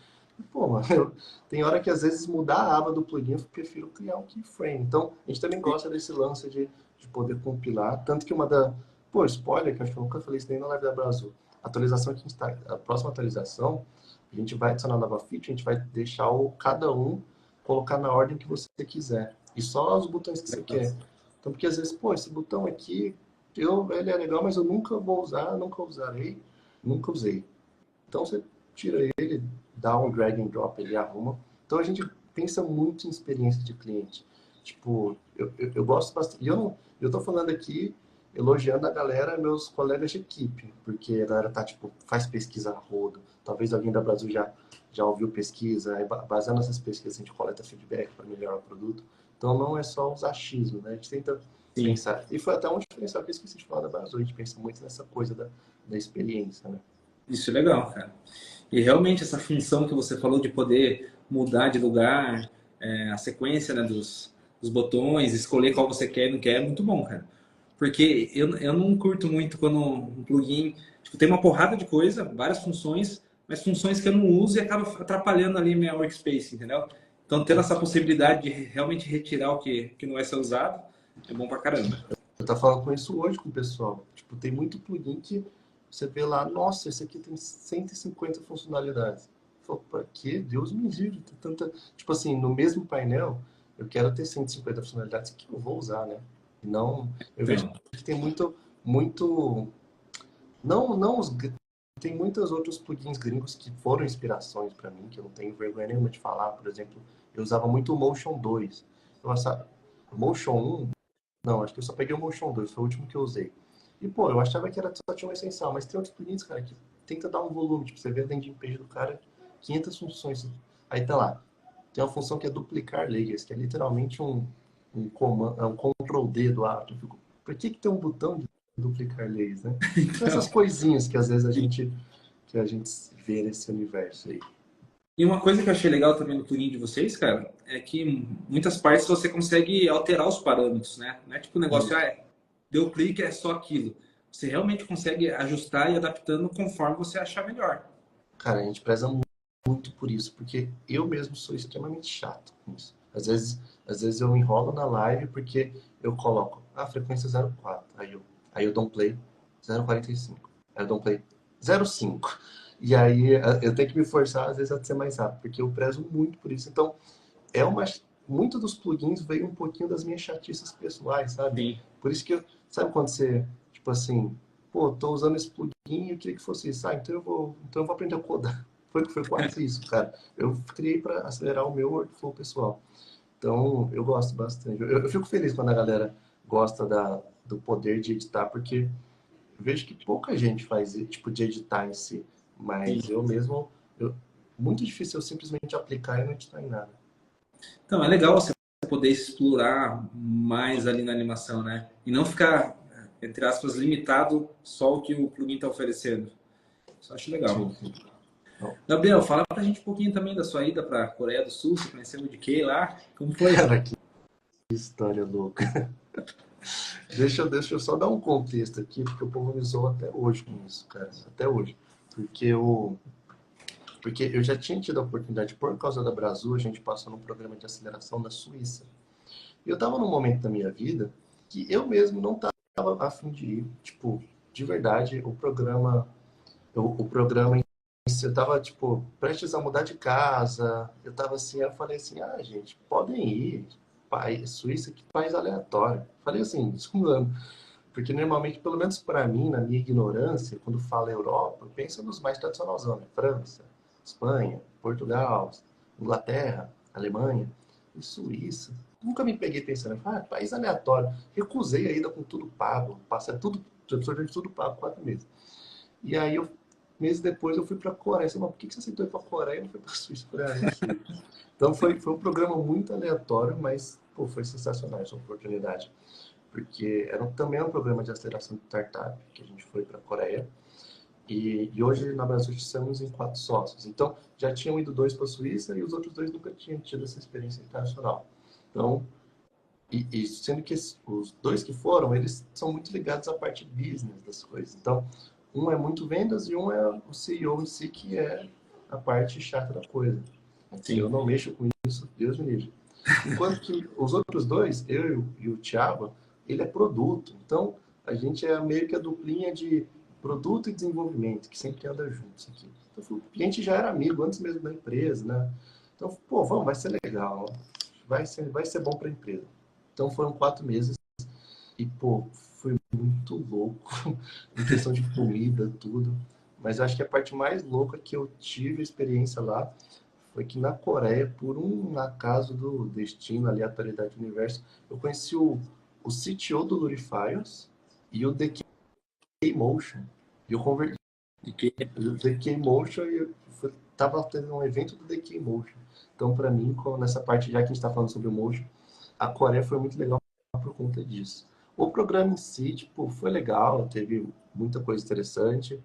Pô, mano, tem hora que às vezes mudar a aba do plugin eu prefiro criar um keyframe. Então, a gente também gosta desse lance de poder compilar. Tanto que Pô, spoiler, que eu acho que eu nunca falei isso nem na live da Brasil. A atualização que a gente tá. A próxima atualização, a gente vai adicionar nova feature, a gente vai deixar cada um colocar na ordem que você quiser. E só os botões que você quer. Então, porque às vezes, pô, esse botão aqui, ele é legal, mas eu nunca vou usar, nunca usarei, nunca usei. Então você tira ele, dá um drag and drop, ele arruma. Então a gente pensa muito em experiência de cliente. Tipo, eu gosto bastante. E eu tô falando aqui elogiando a galera, meus colegas de equipe, porque a galera tá, tipo, faz pesquisa a rodo. Talvez alguém da Brasil já ouviu pesquisa, aí baseado nessas pesquisas a gente coleta feedback para melhorar o produto. Então não é só os achismos, né? A gente tenta Sim. pensar. E foi até um diferencial que eu esqueci de falar da Brasil. A gente pensa muito nessa coisa da experiência, né? Isso é legal, cara. E realmente essa função que você falou de poder mudar de lugar, a sequência, né, dos botões, escolher qual você quer e não quer, é muito bom, cara. Porque eu não curto muito quando um plugin, tipo, tem uma porrada de coisa, várias funções, mas funções que eu não uso e acaba atrapalhando ali minha workspace, entendeu? Então, tendo essa possibilidade de realmente retirar o que não vai ser usado, é bom pra caramba. Eu tava falando com isso hoje com o pessoal. Tipo, tem muito plugin que você vê lá, nossa, esse aqui tem 150 funcionalidades. Falei, pra quê? Deus me livre. Tem tanta... Tipo assim, no mesmo painel, eu quero ter 150 funcionalidades que eu vou usar, né? E não... Eu vejo Então, que tem muito... Não os... Tem muitos outros plugins gringos que foram inspirações para mim, que eu não tenho vergonha nenhuma de falar. Por exemplo, eu usava muito o Motion 2. Eu achava... O Motion 1, não, acho que eu só peguei o Motion 2, foi o último que eu usei. E, pô, eu achava que era só tinha um essencial, mas tem outros plugins, cara, que tenta dar um volume. Tipo, você vê a landing page do cara, 500 funções. Aí tá lá, tem uma função que é duplicar layers, que é literalmente um comando, é um Ctrl D do ato. Eu fico, por que tem um botão de duplicar layers, né? São então, essas coisinhas que às vezes que a gente vê nesse universo aí. e uma coisa que eu achei legal também no plugin de vocês, cara, é que em muitas partes você consegue alterar os parâmetros, né? Não é tipo um negócio, Isso. deu clique, é só aquilo. Você realmente consegue ajustar e adaptando conforme você achar melhor. Cara, a gente preza muito por isso, porque eu mesmo sou extremamente chato com isso. Às vezes eu me enrolo na live porque eu coloco a frequência 04, aí eu dou um play 0,45, aí eu dou um play 0,5. E aí eu tenho que me forçar às vezes a ser mais rápido, porque eu prezo muito por isso. Então, é uma muito dos plugins veio um pouquinho das minhas chatices pessoais, sabe? Sim. Por isso que sabe quando você, tipo assim, pô, tô usando esse plugin e eu queria que fosse isso, então eu vou aprender a codar. Foi quase isso, cara. Eu criei para acelerar o meu workflow pessoal. Então, eu gosto bastante. Eu fico feliz quando a galera gosta do poder de editar, porque eu vejo que pouca gente faz tipo de editar em si. Mas Sim. eu mesmo, muito difícil eu simplesmente aplicar e não editar em nada. Então, é legal você poder explorar mais ali na animação, né? E não ficar, entre aspas, limitado só o que o plugin está oferecendo. Isso eu acho legal. Sim, sim. Não. Gabriel, fala pra gente um pouquinho também da sua ida para a Coreia do Sul. Você conheceu o DK lá? Como foi? Cara, que história louca. Deixa eu só dar um contexto aqui, porque o povo me zoa até hoje com isso, cara. Até hoje. Porque porque eu já tinha tido a oportunidade, por causa da Brasil, a gente passou num programa de aceleração da Suíça. E eu tava num momento da minha vida que eu mesmo não tava a fim de ir. Tipo, de verdade, o programa em si, eu tava, tipo, prestes a mudar de casa. Eu tava assim, eu falei assim, gente, podem ir. Suíça, que país aleatório. Falei assim, desculpando. Porque normalmente, pelo menos para mim, na minha ignorância, quando fala Europa, eu penso nos mais tradicionais, né? França, Espanha, Portugal, Inglaterra, Alemanha e Suíça. Nunca me peguei pensando, país aleatório. Recusei a ida com tudo pago, passei tudo, absorvente tudo pago, 4 meses. E aí, meses depois, eu fui para a Coreia. Você, mas por que você aceitou ir para a Coreia e não foi para a Suíça? Eu falei, não sei. Então, foi um programa muito aleatório, mas pô, foi sensacional essa oportunidade porque também é um programa de aceleração de startup, que a gente foi para a Coreia. E hoje na Brasil estamos em 4 sócios. Então, já tinham ido 2 para a Suíça e os outros 2 nunca tinham tido essa experiência internacional. Então, e sendo que os 2 que foram, eles são muito ligados à parte business das coisas. Então, um é muito vendas e um é o CEO em si, que é a parte chata da coisa. Eu Sim. não mexo com isso, Deus me livre. Enquanto que os outros dois, eu e o Thiago, ele é produto. Então, a gente é meio que a duplinha de produto e desenvolvimento, que sempre anda juntos aqui. Então, o cliente já era amigo antes mesmo da empresa, né? Então, pô, vamos, vai ser legal, vai ser bom para a empresa. Então, foram 4 meses e, pô, foi muito louco em questão de comida, tudo. Mas eu acho que a parte mais louca que eu tive a experiência lá foi que na Coreia, por um acaso do destino, aleatoriedade do universo, eu conheci o CTO do Lurifiers e o DK Motion. E eu converti De que? o DK Motion e eu tava tendo um evento do DK Motion. Então, para mim, nessa parte, já que a gente está falando sobre o Motion, a Coreia foi muito legal por conta disso. O programa em si, tipo, foi legal, teve muita coisa interessante,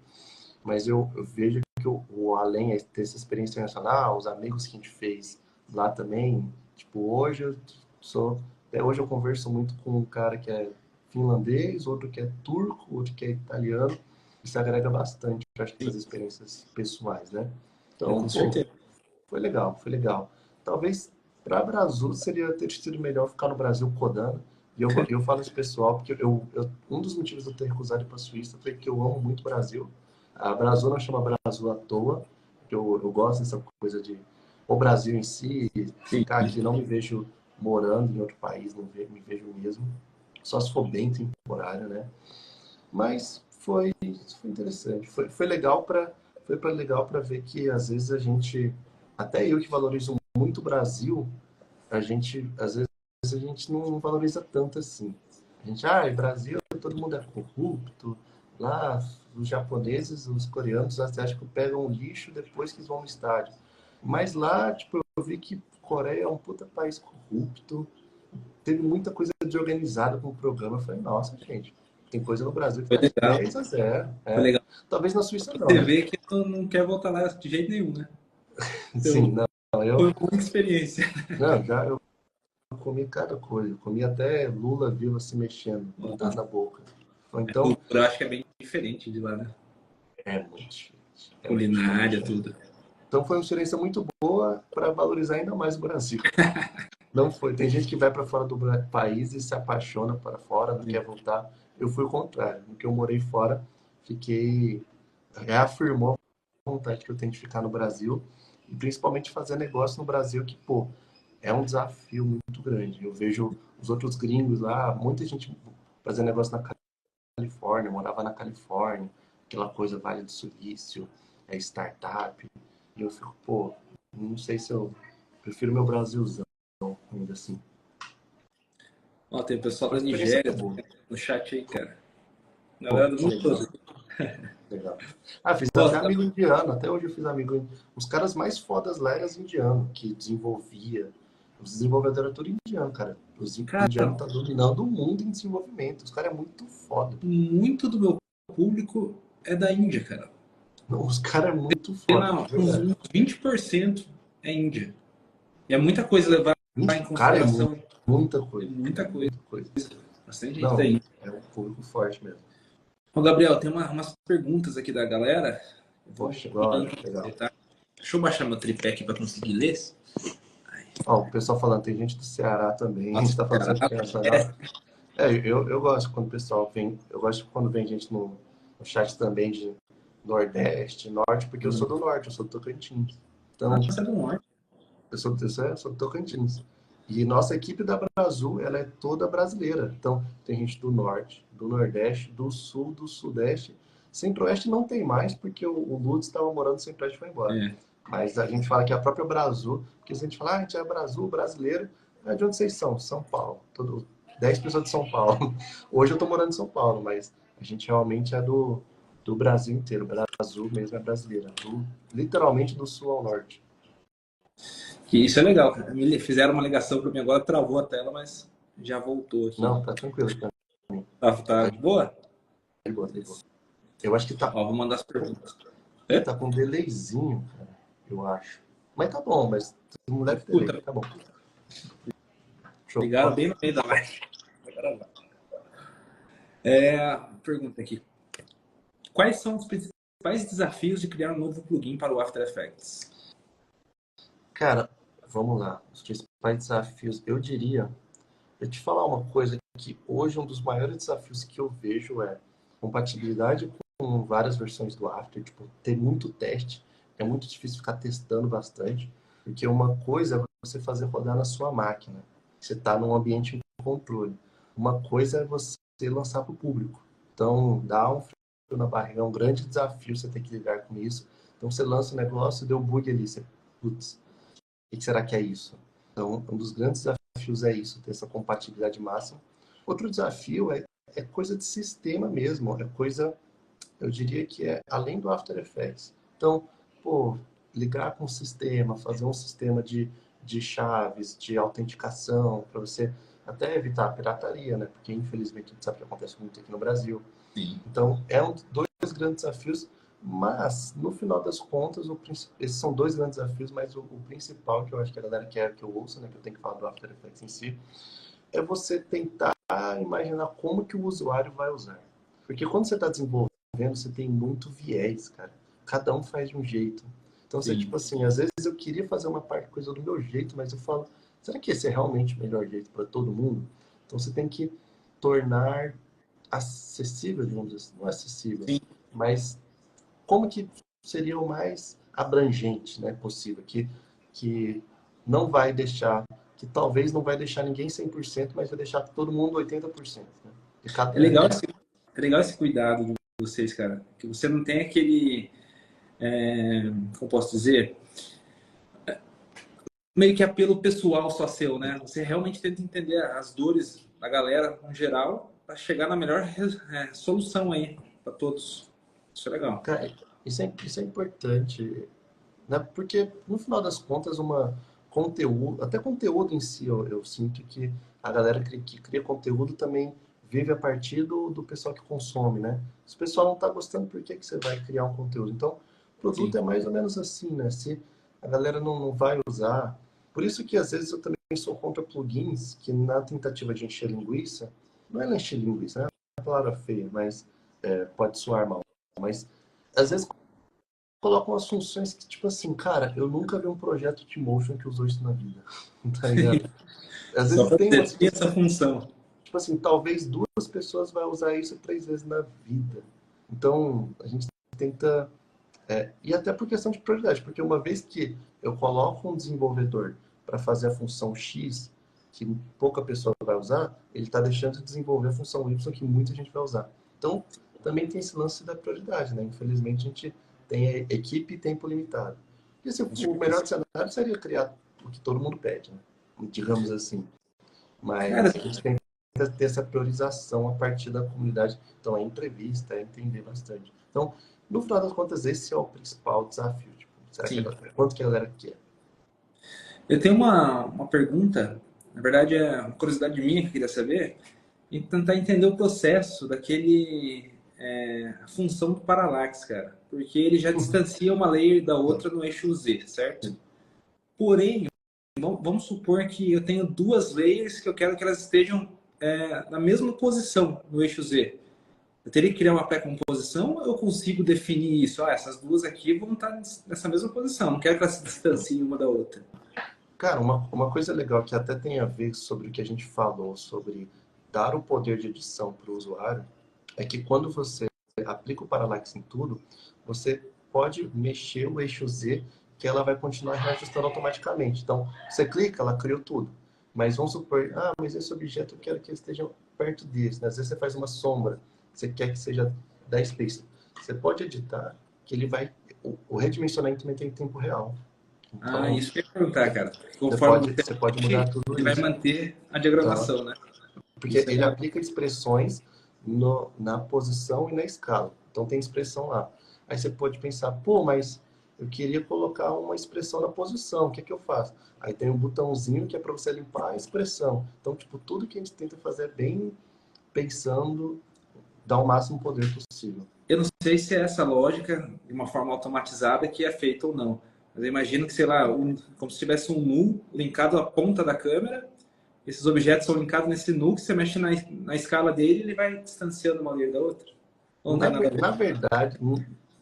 mas eu vejo que além dessa experiência internacional, os amigos que a gente fez lá também, tipo, até hoje eu converso muito com um cara que é finlandês, outro que é turco, outro que é italiano, isso agrega bastante, eu acho, essas experiências pessoais, né? Então, Com pô, certeza. foi legal, foi legal. Talvez para Brasil seria ter sido melhor ficar no Brasil codando. E eu falo isso pessoal, porque um dos motivos de eu ter recusado ir para a Suíça foi que eu amo muito o Brasil. A Brasil não chama Brasil à toa. eu gosto dessa coisa de o Brasil em si, Sim. ficar aqui, não me vejo morando em outro país, não me vejo mesmo. Só se for bem temporário, né? Mas foi interessante. Foi legal para ver que às vezes a gente, até eu que valorizo muito o Brasil, a gente, às vezes, a gente não valoriza tanto assim. A gente, Brasil, todo mundo é corrupto. Lá, os japoneses, os coreanos, os asiáticos pegam o lixo depois que eles vão no estádio. Mas lá, tipo, eu vi que Coreia é um puta país corrupto. Teve muita coisa desorganizada com o programa. Eu falei, nossa, gente, tem coisa no Brasil que Foi tá de legal. 10-0. Foi É. legal. Talvez na Suíça não, Você né? vê que não quer voltar lá de jeito nenhum, né? Então, Sim, não. foi uma boa experiência. Não, já eu comi cada coisa. Eu comi até Lula viva se mexendo, grudado na boca. A Então, cultura eu acho que é bem diferente de lá, né? é muito diferente. É muito Culinária, diferente. tudo. Então foi uma experiência muito boa para valorizar ainda mais o Brasil. Não foi. Tem gente que vai para fora do país e se apaixona para fora, não quer voltar. Eu fui o contrário. No que eu morei fora, fiquei. Reafirmou a vontade que eu tenho de ficar no Brasil e principalmente fazer negócio no Brasil, que, pô, é um desafio muito grande. Eu vejo os outros gringos lá, muita gente fazendo negócio na Califórnia, morava na Califórnia, aquela coisa Vale do Silício, é startup. E eu fico, pô, não sei se eu prefiro meu Brasilzão ainda assim. Ó, tem o pessoal Foi da uma experiência Nigéria boa. no chat aí, cara. Pô, Galera do mundo legal, todo. legal. Fiz até Gosta? amigo indiano, até hoje eu fiz amigo. Os caras mais fodas lá eram os indianos, que desenvolvia. Os desenvolvedores eram tudo indiano, cara. Os indianos Cara, tá dominando o mundo em desenvolvimento. Os caras é muito foda. muito do meu público é da Índia, cara. Os caras é muito Sei foda, lá, de verdade. uns 20% é Índia. E é muita coisa levar em Cara, é consideração. muita É coisa. muita É coisa. muita coisa. Bastante gente da Não, Índia. é um público forte mesmo. Ô, Gabriel, tem umas perguntas aqui da galera. Eu vou Poxa, ir agora, entender, legal. tá? Deixa eu baixar meu tripé aqui para conseguir ler. Ó, o pessoal falando, tem gente do Ceará também, a Nossa, gente tá falando cara. sempre internacional. Eu gosto quando o pessoal vem, eu gosto quando vem gente no chat também de Nordeste, Norte, porque eu sou do Norte, eu sou do Tocantins. Então, Nossa, é do norte. eu sou do Tocantins. E nossa equipe da Brasil, ela é toda brasileira. Então, tem gente do Norte, do Nordeste, do Sul, do Sudeste. Centro-Oeste não tem mais, porque o Lutz estava morando no Centro-Oeste e foi embora. É. Mas a gente fala que é a própria Brasil, porque se a gente falar, a gente é Brasil, brasileiro, de onde vocês são? São Paulo. 10 pessoas de São Paulo. Hoje eu estou morando em São Paulo, mas a gente realmente é do Brasil inteiro. O Brasil mesmo é brasileira. Literalmente do sul ao norte. Que isso é legal, cara. Fizeram uma ligação para mim agora, travou a tela, mas já voltou aqui. Não, tá tranquilo. Tá, Tá tá de boa? de boa, tá de boa. Eu acho que Ó, vou mandar as perguntas. tá com um delayzinho, cara. Eu acho. Mas tá bom, mas não deve ter delay. Puta, Tá bom. Show. ligaram bem no meio da live. Agora vai. Pergunta aqui. Quais são os principais desafios de criar um novo plugin para o After Effects? Cara, vamos lá. Os principais desafios, eu diria. Eu te falar uma coisa que hoje um dos maiores desafios que eu vejo é compatibilidade com várias versões do After, tipo, ter muito teste. É muito difícil ficar testando bastante, porque uma coisa é você fazer rodar na sua máquina. Você está num ambiente de controle. Uma coisa é você lançar para o público. Então, dá um frio na barriga, é um grande desafio você ter que lidar com isso. Então, você lança o negócio, deu bug ali, você, putz, o que será que é isso? Então, um dos grandes desafios é isso, ter essa compatibilidade máxima. Outro desafio é coisa de sistema mesmo, é coisa, eu diria que é além do After Effects. Então, pô, ligar com o sistema, fazer um sistema de chaves, de autenticação, para você até evitar a pirataria, né? Porque infelizmente a gente sabe que acontece muito aqui no Brasil. Sim. Então, dois grandes desafios, mas no final das contas, esses são dois grandes desafios, mas o principal que eu acho que a galera quer que eu ouça, né, que eu tenho que falar do After Effects em si, é você tentar imaginar como que o usuário vai usar. Porque quando você está desenvolvendo, você tem muito viés, cara. Cada um faz de um jeito. Então, você, Sim. tipo assim, às vezes eu queria fazer uma coisa do meu jeito, mas eu falo, será que esse é realmente o melhor jeito para todo mundo? Então, você tem que tornar acessível, digamos assim, não acessível, Sim. mas como que seria o mais abrangente, né, possível, que não vai deixar, que talvez não vai deixar ninguém 100%, mas vai deixar todo mundo 80%, né? De É cada... legal esse cuidado de vocês, cara. Que você não tem aquele, como posso dizer, meio que apelo pessoal só seu, né? Você realmente tenta entender as dores da galera no geral para chegar na melhor solução aí para todos. Isso é legal. Cara, isso é importante, né? Porque no final das contas, conteúdo, até conteúdo em si, eu sinto que a galera que cria conteúdo também vive a partir do pessoal que consome, né? Se o pessoal não está gostando, por que que você vai criar um conteúdo? Então, o produto Sim. é mais ou menos assim, né? Se a galera não vai usar. Por isso que às vezes eu também sou contra plugins que na tentativa de encher linguiça, não é encher linguiça, né? É uma palavra feia, mas pode soar mal. Mas às vezes colocam as funções que, tipo assim, cara, eu nunca vi um projeto de motion que usou isso na vida, tá ligado? Às Só vezes para tem ter umas, essa função. tipo assim, talvez 2 pessoas vão usar isso 3 vezes na vida. Então, a gente tenta, e até por questão de prioridade, porque uma vez que eu coloco um desenvolvedor para fazer a função X, que pouca pessoa vai usar, ele está deixando de desenvolver a função Y que muita gente vai usar. Então, também tem esse lance da prioridade, né? Infelizmente, a gente tem equipe e tempo limitado. E assim, Com o melhor certeza. cenário seria criar o que todo mundo pede, né? Digamos assim. Cara, Mas a gente tenta ter essa priorização a partir da comunidade. Então, é entrevista, é entender bastante. Então, no final das contas, esse é o principal desafio. Tipo, será que sim. quanto que a galera quer? Eu tenho uma pergunta, na verdade é uma curiosidade minha que eu queria saber, e tentar entender o processo daquele, a função do parallax, cara. Porque ele já distancia uma layer da outra no eixo Z, certo? Porém, vamos supor que eu tenho duas layers que eu quero que elas estejam na mesma posição no eixo Z. Eu teria que criar uma pré-composição ou eu consigo definir isso? Ah, essas duas aqui vão estar nessa mesma posição, não quero que elas se distanciem uma da outra. Cara, uma coisa legal que até tem a ver sobre o que a gente falou, sobre dar o poder de edição para o usuário, é que quando você aplica o Parallax em tudo, você pode mexer o eixo Z, que ela vai continuar reajustando automaticamente. Então, você clica, ela criou tudo. Mas vamos supor, mas esse objeto eu quero que esteja perto desse, né? Às vezes você faz uma sombra, você quer que seja 10 pixels. Você pode editar, que ele vai... O redimensionamento também tem em tempo real. Ah, Então, isso que eu ia perguntar, cara. você Conforme pode, você você pode mudar mexe, tudo ele vai isso. manter a Tá? diagramação, né? Porque Isso é ele legal. aplica expressões na posição e na escala. Então tem expressão lá. Aí você pode pensar, pô, mas eu queria colocar uma expressão na posição, o que é que eu faço? Aí tem um botãozinho que é para você limpar a expressão. Então, tipo, tudo que a gente tenta fazer é bem pensando, dar o máximo poder possível. Eu não sei se é essa lógica, de uma forma automatizada, que é feita ou não. Mas eu imagino que, sei lá, como se tivesse um nu linkado à ponta da câmera. Esses objetos são linkados nesse nu, que você mexe na escala dele, ele vai distanciando uma layer da outra. Ou não tem nada a ver? Na verdade,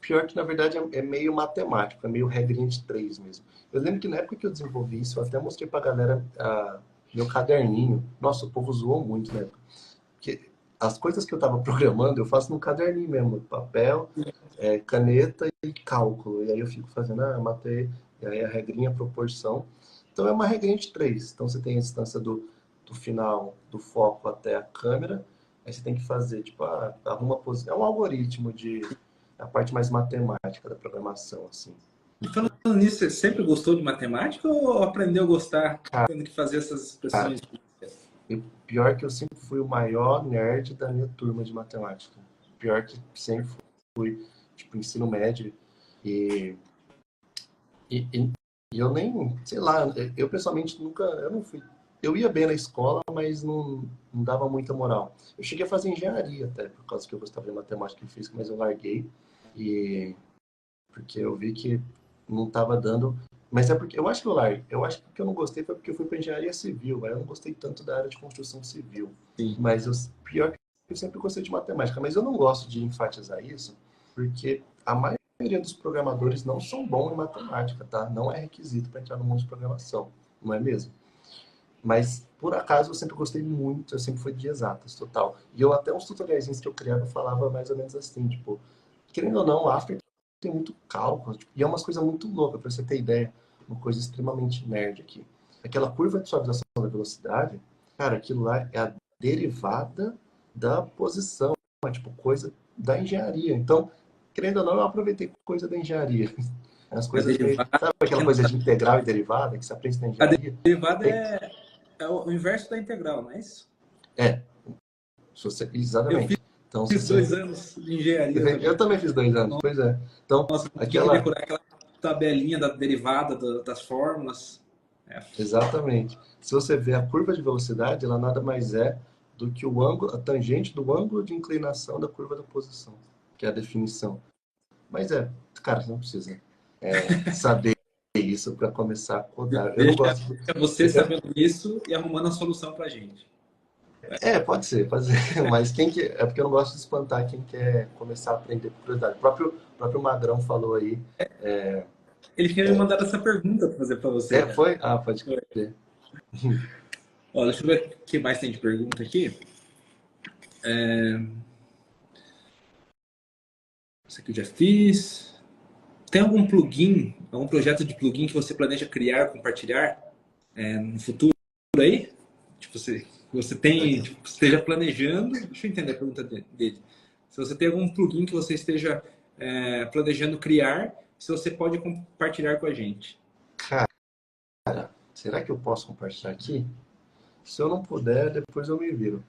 pior que na verdade é meio matemático, é meio regrinha de 3 mesmo. Eu lembro que na época que eu desenvolvi isso, eu até mostrei pra galera meu caderninho. Nossa, o povo zoou muito na época. Porque as coisas que eu tava programando, eu faço no caderninho mesmo, papel, caneta e cálculo. E aí eu fico fazendo, matei, e aí a regrinha, a proporção. Então é uma regrinha de 3. Então você tem a distância do final do foco até a câmera. Aí você tem que fazer, tipo, arruma a posição. É um algoritmo a parte mais matemática da programação, assim. E falando nisso, você sempre gostou de matemática ou aprendeu a gostar Cara, tendo que fazer essas expressões? e pior que eu sempre fui o maior nerd da minha turma de matemática. Pior que sempre fui, tipo, ensino médio. E, e, e e eu nem, sei lá, eu pessoalmente nunca, eu não fui. Eu ia bem na escola, mas não dava muita moral. Eu cheguei a fazer engenharia até, por causa que eu gostava de matemática e física, mas eu larguei. E porque eu vi que não estava dando. Mas é porque eu acho que eu larguei. Eu acho que o que eu não gostei foi porque eu fui para engenharia civil. Aí eu não gostei tanto da área de construção civil. Sim. Mas pior que eu sempre gostei de matemática. Mas eu não gosto de enfatizar isso, porque a maioria dos programadores não são bons em matemática, tá? Não é requisito para entrar no mundo de programação, não é mesmo? Mas, por acaso, eu sempre gostei muito, eu sempre fui de exatas, total. E eu até uns tutoriais que eu criava, eu falava mais ou menos assim, tipo, querendo ou não, o After tem muito cálculo, tipo, e é umas coisas muito loucas, para você ter ideia, uma coisa extremamente nerd aqui. Aquela curva de suavização da velocidade, cara, aquilo lá é a derivada da posição, é tipo coisa da engenharia. Então, querendo ou não, eu aproveitei coisa da engenharia. As A coisas meio. derivada, Sabe aquela coisa de integral e derivada que você aprende na a engenharia? derivada Tem- é o inverso da integral, não é isso? É, Eu fiz exatamente. Então, se fiz você. 2 anos de engenharia Eu também. também fiz 2 anos, pois é. Então, Nossa, eu tinha que aquela. decorar aquela tabelinha da derivada das fórmulas. É, Exatamente. Se você vê a curva de velocidade, ela nada mais é do que o ângulo, a tangente do ângulo de inclinação da curva da posição, que é a definição. Mas cara, você não precisa saber isso para começar a codar. Eu não deixa, gosto. deixa você sabendo isso e arrumando a solução pra gente. Pode ser, pode ser. Mas é porque eu não gosto de espantar quem quer começar a aprender por curiosidade. O próprio Magrão falou aí. Ele tinha me mandado essa pergunta pra fazer pra você, cara. Foi? Ah, pode crer. Ó, deixa eu ver o que mais tem de pergunta aqui. Isso aqui eu já fiz. Tem algum plugin, algum projeto de plugin que você planeja criar, compartilhar no futuro aí? Tipo, você tem, tipo, esteja planejando. Deixa eu entender a pergunta dele. Se você tem algum plugin que você esteja planejando criar, se você pode compartilhar com a gente. Cara, será que eu posso compartilhar aqui? Se eu não puder, depois eu me viro.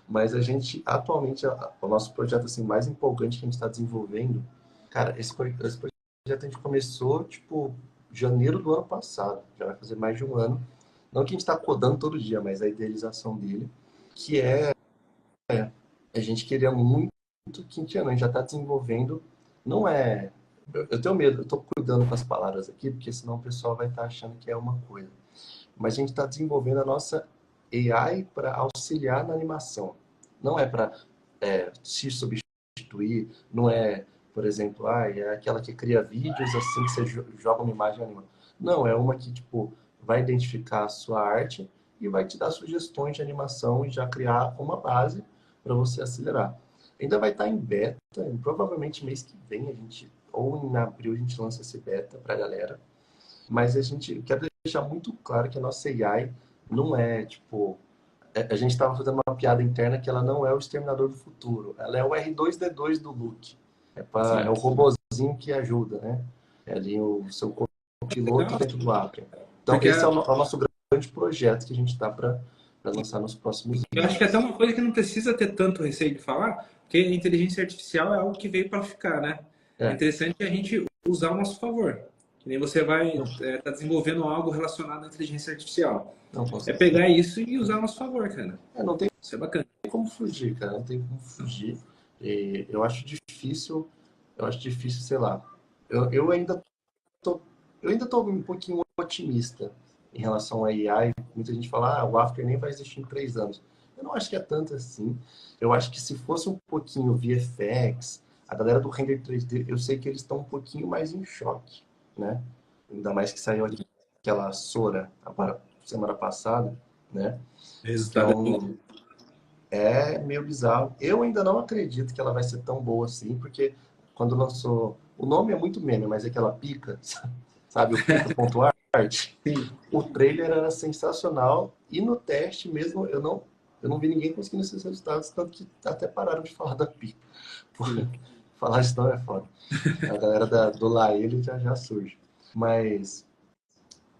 Mas a gente, atualmente, o nosso projeto assim, mais empolgante que a gente está desenvolvendo, cara, esse projeto a gente começou, tipo, janeiro do ano passado. Já vai fazer mais de um ano. Não que a gente está codando todo dia, mas a idealização dele, que a gente queria muito que a gente já está desenvolvendo, não é. Eu tenho medo, eu estou cuidando com as palavras aqui, porque senão o pessoal vai estar achando que é uma coisa. Mas a gente está desenvolvendo a nossa AI para auxiliar na animação. Não é para se substituir, não é, por exemplo, é aquela que cria vídeos assim que você joga uma imagem animada. Não, é uma que tipo vai identificar a sua arte e vai te dar sugestões de animação e já criar uma base para você acelerar. Ainda vai estar em beta, e provavelmente mês que vem a gente ou em abril a gente lança esse beta para a galera. Mas a gente quer deixar muito claro que a nossa AI não é, tipo... A gente estava fazendo uma piada interna que ela não é o Exterminador do Futuro. Ela é o R2-D2 do Luke. É Sim. o robozinho que ajuda, né? É ali o seu piloto Legal, dentro do Apple. Então, porque esse é o nosso grande projeto que a gente está para lançar nos próximos eu acho que é até meses. uma coisa que não precisa ter tanto receio de falar, porque a inteligência artificial é algo que veio para ficar, né? É É, interessante a gente usar ao nosso favor. Que nem você vai não, estar desenvolvendo algo relacionado à inteligência artificial. não, com É certeza. pegar isso e usar ao nosso favor, cara. Não tem Isso é bacana. como fugir, cara. Não tem como fugir. E eu acho difícil, sei lá. Eu ainda tô, eu ainda tô um pouquinho otimista em relação a AI. Muita gente fala, o After nem vai existir em 3 anos. Eu não acho que é tanto assim. Eu acho que se fosse um pouquinho VFX, a galera do render 3D, eu sei que eles estão um pouquinho mais em choque, né? Ainda mais que saiu aquela Sora agora, semana passada, né? O resultado é bom. Então, é meio bizarro. Eu ainda não acredito que ela vai ser tão boa assim, porque quando lançou. O nome é muito meme, mas é aquela pica, sabe? O pica.art. Sim. O trailer era sensacional e no teste mesmo eu não vi ninguém conseguindo esses resultados, tanto que até pararam de falar da pica. Sim. Falar isso não é foda. A galera do Laele já surge. Mas,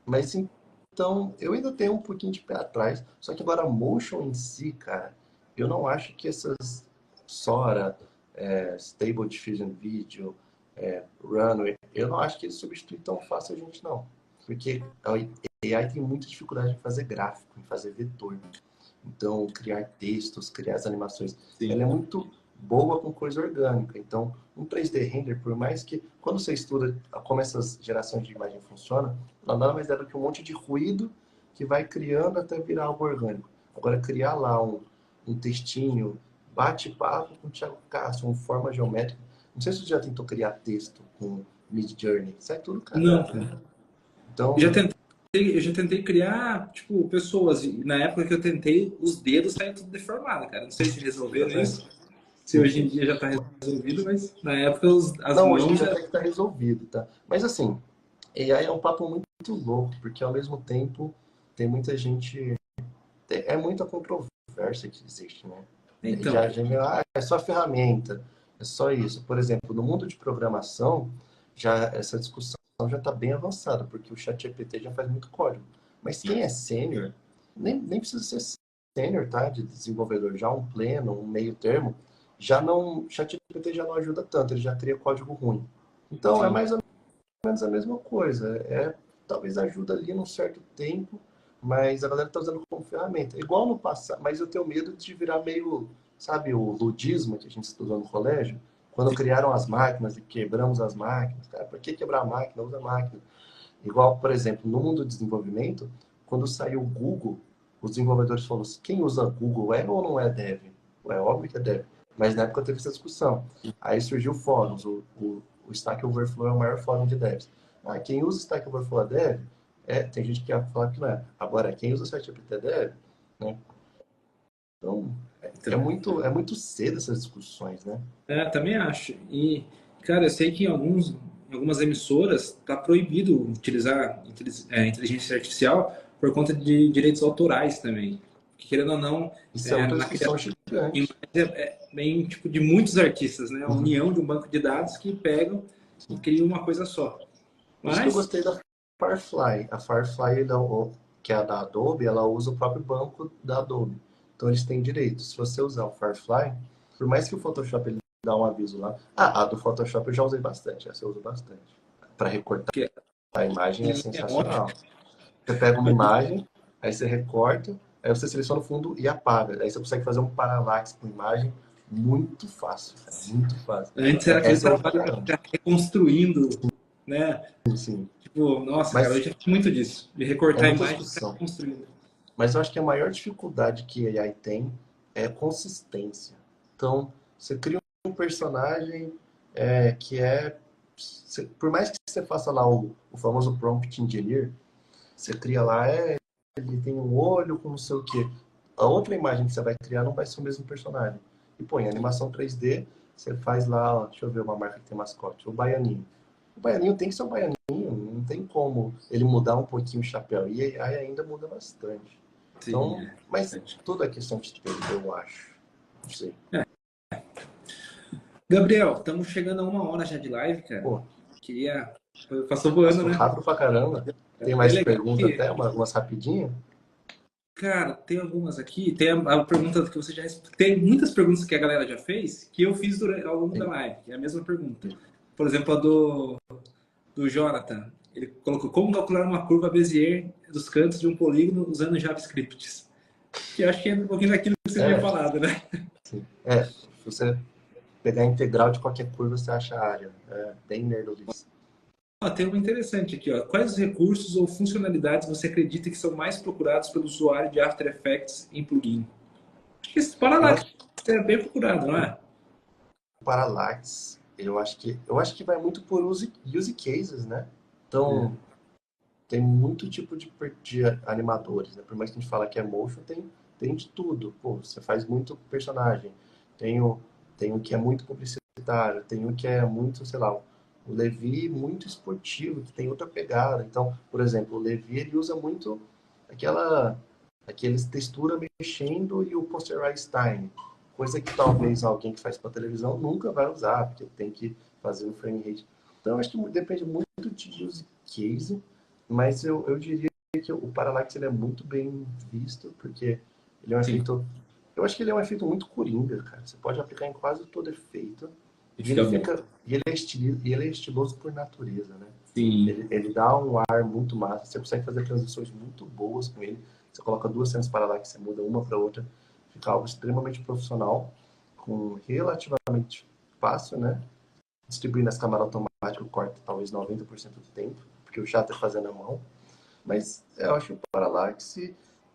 mas então, eu ainda tenho um pouquinho de pé atrás. Só que agora, a motion em si, cara, eu não acho que essas Sora, Stable Diffusion Video, Runway, eu não acho que eles substituem tão fácil a gente, não. Porque a AI tem muita dificuldade em fazer gráfico, em fazer vetor. Então, criar textos, criar as animações. Ela Sim. é muito boa com coisa orgânica. Então, um 3D render, por mais que, quando você estuda como essas gerações de imagem funcionam, ela nada mais é do que um monte de ruído que vai criando até virar algo orgânico. Agora, criar lá um textinho, bate-papo com o Thiago Castro, uma forma geométrica. Não sei se você já tentou criar texto com Mid Journey. Sai tudo Não, cagado. cara. Eu já Então, tentei, eu já tentei criar, tipo, pessoas. E na época que eu tentei, os dedos saíam tudo deformado, cara. Não sei se resolveram isso. se hoje em dia já está resolvido, mas na época as Não, hoje em mãos dia já... até que tá resolvido, tá? Mas assim, AI é um papo muito louco, porque ao mesmo tempo tem muita gente. É muita controvérsia que existe, né? Então, É só ferramenta, é só isso. Por exemplo, no mundo de programação, já essa discussão já está bem avançada, porque o ChatGPT já faz muito código. Mas quem é sênior, nem precisa ser sênior, tá? De desenvolvedor, já um pleno, um meio termo, já não, ChatGPT já não ajuda tanto, ele já cria código ruim. Então, é sim. mais ou menos a mesma coisa. Talvez ajuda ali num certo tempo, mas a galera está usando como ferramenta. Igual no passado, mas eu tenho medo de virar meio, sabe, o ludismo que a gente estudou no colégio, quando criaram as máquinas e quebramos as máquinas. Cara, por que quebrar a máquina? Usa a máquina. Igual, por exemplo, no mundo do desenvolvimento, quando saiu o Google, os desenvolvedores falaram assim, quem usa Google é ou não é dev? É óbvio que é dev. Mas na época teve essa discussão. Aí surgiu fóruns. O Stack Overflow é o maior fórum de devs. Ah, quem usa Stack Overflow é dev? Tem gente que fala que não é. Agora, quem usa ChatGPT é dev? Né? Então, Então, é muito cedo essas discussões, né? também acho. E, cara, eu sei que em algumas emissoras está proibido utilizar inteligência artificial por conta de direitos autorais também. Porque, querendo ou não, Isso é outra na discussão criação de gigante. imagem bem tipo de muitos artistas, né? A Uhum. união de um banco de dados que pegam e criam uma coisa só. Por isso que eu Mas, gostei da Firefly. A Firefly, que é a da Adobe, ela usa o próprio banco da Adobe. Então eles têm direito. Se você usar o Firefly, por mais que o Photoshop ele dá um aviso lá. Ah, a do Photoshop eu já usei bastante. Essa eu uso bastante. Para recortar que a imagem é é ótimo. sensacional. Você pega uma imagem, aí você recorta, aí você seleciona o fundo e apaga. Aí você consegue fazer um paralaxe com a imagem muito fácil, cara. Muito fácil. Antes era aquele Essa eu uso pra trabalho para caramba. ficar reconstruindo, né? Sim. Tipo, nossa, cara, Mas hoje é muito disso, de é recortar a muita imagem e ficar discussão. reconstruindo. Mas eu acho que a maior dificuldade que a AI tem é consistência. Então, você cria um personagem que por mais que você faça lá o famoso prompt engineer, você cria lá, ele tem um olho com não sei o quê. A outra imagem que você vai criar não vai ser o mesmo personagem. E põe animação 3D, você faz lá, ó, deixa eu ver uma marca que tem mascote, o Baianinho. O Baianinho tem que ser um Baianinho, não tem como ele mudar um pouquinho o chapéu. E a AI ainda muda bastante. Sim, Então, é. mas tudo é questão de tempo, eu acho. Não sei. É. Gabriel, estamos chegando a 1 hora já de live, cara. Pô, Queria. Passou voando, passou né? rápido pra caramba. Tem É mais legal perguntas que, até, umas rapidinhas? cara, tem algumas aqui. Tem a pergunta que você já. Tem muitas perguntas que a galera já fez que eu fiz ao longo da Sim, live. É a mesma pergunta. Por exemplo, a do Jonathan. Ele colocou como calcular uma curva Bézier dos cantos de um polígono usando JavaScript. Que eu acho que é um pouquinho daquilo que você tinha é, falado, né? sim. Se você pegar a integral de qualquer curva, você acha a área. É bem nerdolice. Ó, tem uma interessante aqui, ó. Quais os recursos ou funcionalidades você acredita que são mais procurados pelo usuário de After Effects em plugin? Acho que esse Eu Parallax acho que é bem procurado, não é? o Parallax, eu acho que vai muito por use cases, né? É. Então, tem muito tipo de animadores, né? Por mais que a gente fala que é motion, tem de tudo. Pô, você faz muito personagem. Tem o, tem o que é muito publicitário, tem o que é muito, sei lá, o Levi muito esportivo, que tem outra pegada. Então, por exemplo, o Levi ele usa muito aquela aqueles textura mexendo e o posterize time, coisa que talvez alguém que faz para televisão nunca vai usar, porque tem que fazer o frame rate. Então, acho que depende muito de use case, mas eu diria que o Parallax ele é muito bem visto, porque ele é um Sim, efeito. Eu acho que ele é um efeito muito coringa, cara. Você pode aplicar em quase todo efeito. e E ele fica bom. fica. E ele é estiloso por natureza, né? Sim, Ele dá um ar muito massa. Você consegue fazer transições muito boas com ele. Você coloca duas cenas Parallax, você muda uma para outra. Fica algo extremamente profissional, com relativamente fácil, né? Distribuir nas câmeras automáticas corta talvez 90% do tempo, porque o chato é fazendo a mão. Mas eu acho que o Parallax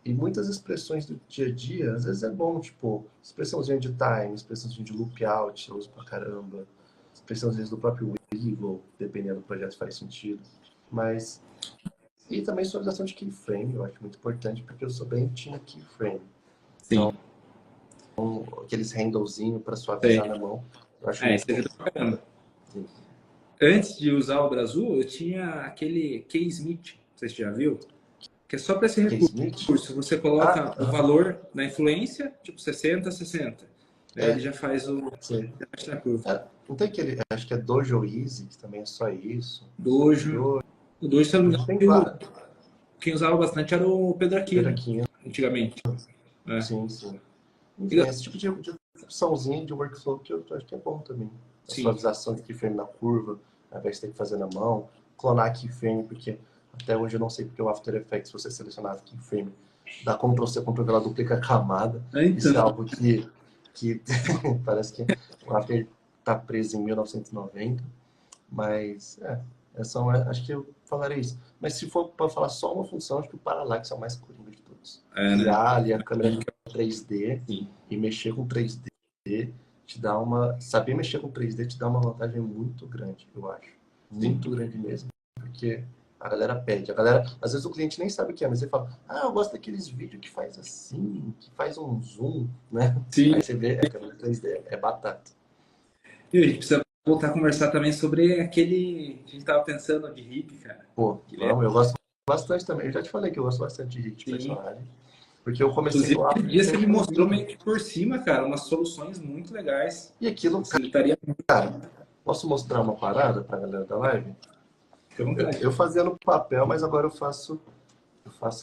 e muitas expressões do dia a dia, às vezes é bom, tipo, expressãozinha de time, expressãozinha de loop out, eu uso pra caramba. Expressão, às vezes, do próprio Wiggle, dependendo do projeto, faz sentido. Mas. E também suavização de keyframe, eu acho muito importante, porque eu sou bem time keyframe. sim. aqueles handlezinhos para Sei. suavizar na mão. Eu acho Isso muito ajuda bom. pra caramba. Sim. Antes de usar o Brasil, eu tinha aquele K-Smith, você já viu? Que é só para esse Case Smith? recurso. Você coloca o valor na influência, tipo 60, 60. Daí ele É, já faz o sei. teste na curva. Não tem aquele, acho que é Dojo Easy, que também é só isso. Dojo. O Dojo, se eu não me Hoje tem engano, vários. quem usava bastante era o Pedro Aquino, Peraquinho, antigamente. Né? sim, sim. E, Enfim, esse tipo de opçãozinha de workflow que eu acho que é bom também. A sim, suavização de keyframe na curva, ao invés de ter que fazer na mão. Clonar keyframe, porque até hoje eu não sei porque o After Effects, se você selecionar keyframe, dá Ctrl+C, Ctrl+V, ela duplica a camada. então, Isso é algo que parece que o After está preso em 1990. Mas, acho que eu falarei isso. Mas se for para falar só uma função, acho que o Parallax é o mais coringa de todos. né? Criar ali a câmera 3D Sim. e mexer com 3D te dá uma. Saber mexer com 3D te dá uma vantagem muito grande, eu acho. Muito grande mesmo. Porque a galera pede. A galera, às vezes o cliente nem sabe o que é, mas ele fala: Ah, eu gosto daqueles vídeos que faz assim, que faz um zoom, né? Sim. Aí você vê, a câmera 3D é batata. E a gente precisa voltar a conversar também sobre aquele que a gente estava pensando de hippie, cara. Pô, Que ele é, vamos, eu gosto bastante também. Eu já te falei que eu gosto bastante de sim. personagem. Porque eu comecei Inclusive, no aquele After dia você me pensando mostrou nisso. meio que por cima, cara, umas soluções muito legais. E aquilo, Facilitaria muito, cara, posso mostrar uma parada pra galera da live? fica à vontade. Eu fazia no papel, mas agora eu faço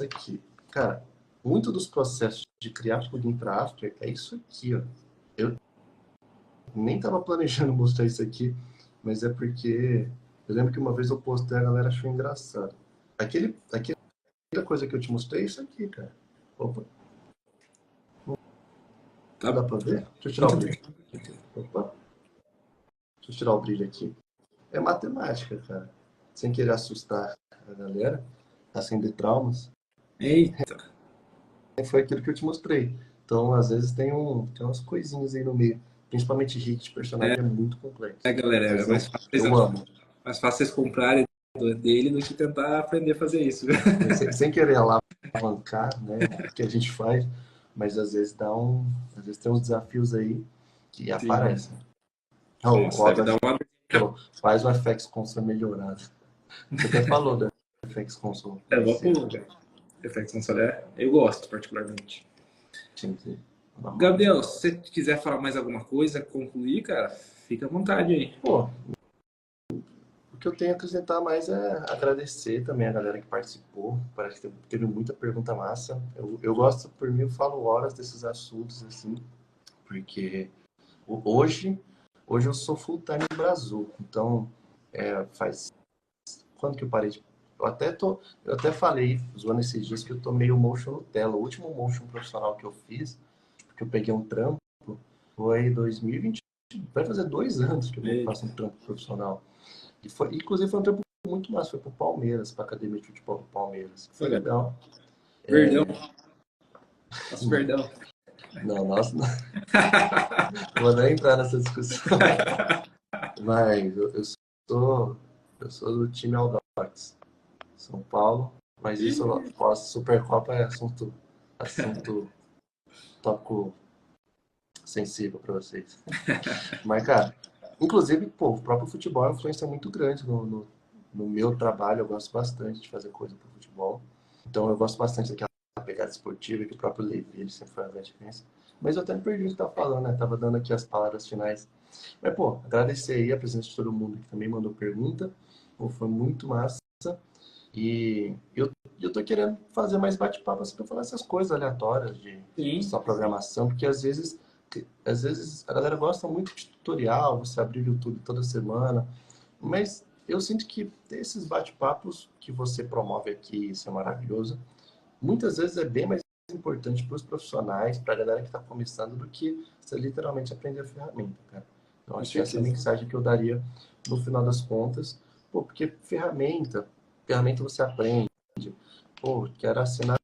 aqui. Cara, muito dos processos de criar plugin para After é isso aqui, ó. Eu nem tava planejando mostrar isso aqui, mas é porque eu lembro que uma vez eu postei e a galera achou engraçado. Aquela coisa que eu te mostrei é isso aqui, cara. Opa, Tá não dá pra ver? Deixa eu tirar o muito brilho. Opa, deixa eu tirar o brilho aqui. É matemática, cara. Sem querer assustar a galera, acender traumas. Eita. Foi aquilo que eu te mostrei. Então, às vezes, tem umas coisinhas aí no meio. Principalmente hit de personagem é muito complexo. Galera, Mas é mais eu fácil, amo. mais fácil vocês comprarem dele do que tentar aprender a fazer isso. Sem querer alavancar, né, o que a gente faz, mas às vezes às vezes tem uns desafios aí que Sim. aparecem. O Nossa, deve dar Robert uma. falou, faz o FX Console melhorado. Você até falou da FX Console É, mais vou cedo. pôr. Effects Solar, eu gosto particularmente. Tinha que dar uma... Gabriel, se você quiser falar mais alguma coisa, concluir, cara, fica à vontade aí. Pô, o que eu tenho a acrescentar mais é agradecer também a galera que participou. Parece que teve muita pergunta massa. Eu gosto, por mim, eu falo horas desses assuntos, assim, porque hoje, hoje eu sou full time no Brasil. Então, faz... Quando que eu parei de... Eu até falei, zoando esses dias, que eu tô meio motion Nutella. O último motion profissional que eu fiz, porque eu peguei um trampo, foi 2020. Vai fazer 2 anos que eu faço um trampo profissional. E foi, inclusive foi um trampo muito massa, foi pro Palmeiras, pra Academia de Futebol do Palmeiras. Foi legal. Perdão. Nossa, perdão. Não, nossa, não vou nem entrar nessa discussão. Mas sou, eu sou do time Aldax, São Paulo. Mas isso eu posso, Supercopa é assunto tópico sensível para vocês. Mas, cara, inclusive, pô, o próprio futebol é uma influência muito grande no meu trabalho. Eu gosto bastante de fazer coisa pro futebol. Então, eu gosto bastante daquela pegada esportiva que o próprio Levi, ele sempre foi a diferença. Mas eu até me perdi o que tava falando, né? Tava dando aqui as palavras finais. Mas, pô, agradecer aí a presença de todo mundo que também mandou pergunta. Pô, foi muito massa. E eu tô querendo fazer mais bate-papo assim, pra falar essas coisas aleatórias de Sim, só programação, porque às vezes a galera gosta muito de tutorial, você abrir o YouTube toda semana, mas eu sinto que esses bate-papos que você promove aqui, isso é maravilhoso, muitas vezes é bem mais importante para os profissionais, para a galera que está começando, do que você literalmente aprender a ferramenta, cara. Então, com acho que essa é a certeza. mensagem que eu daria no final das contas. Pô, porque ferramenta você aprende. Pô, quero assinar.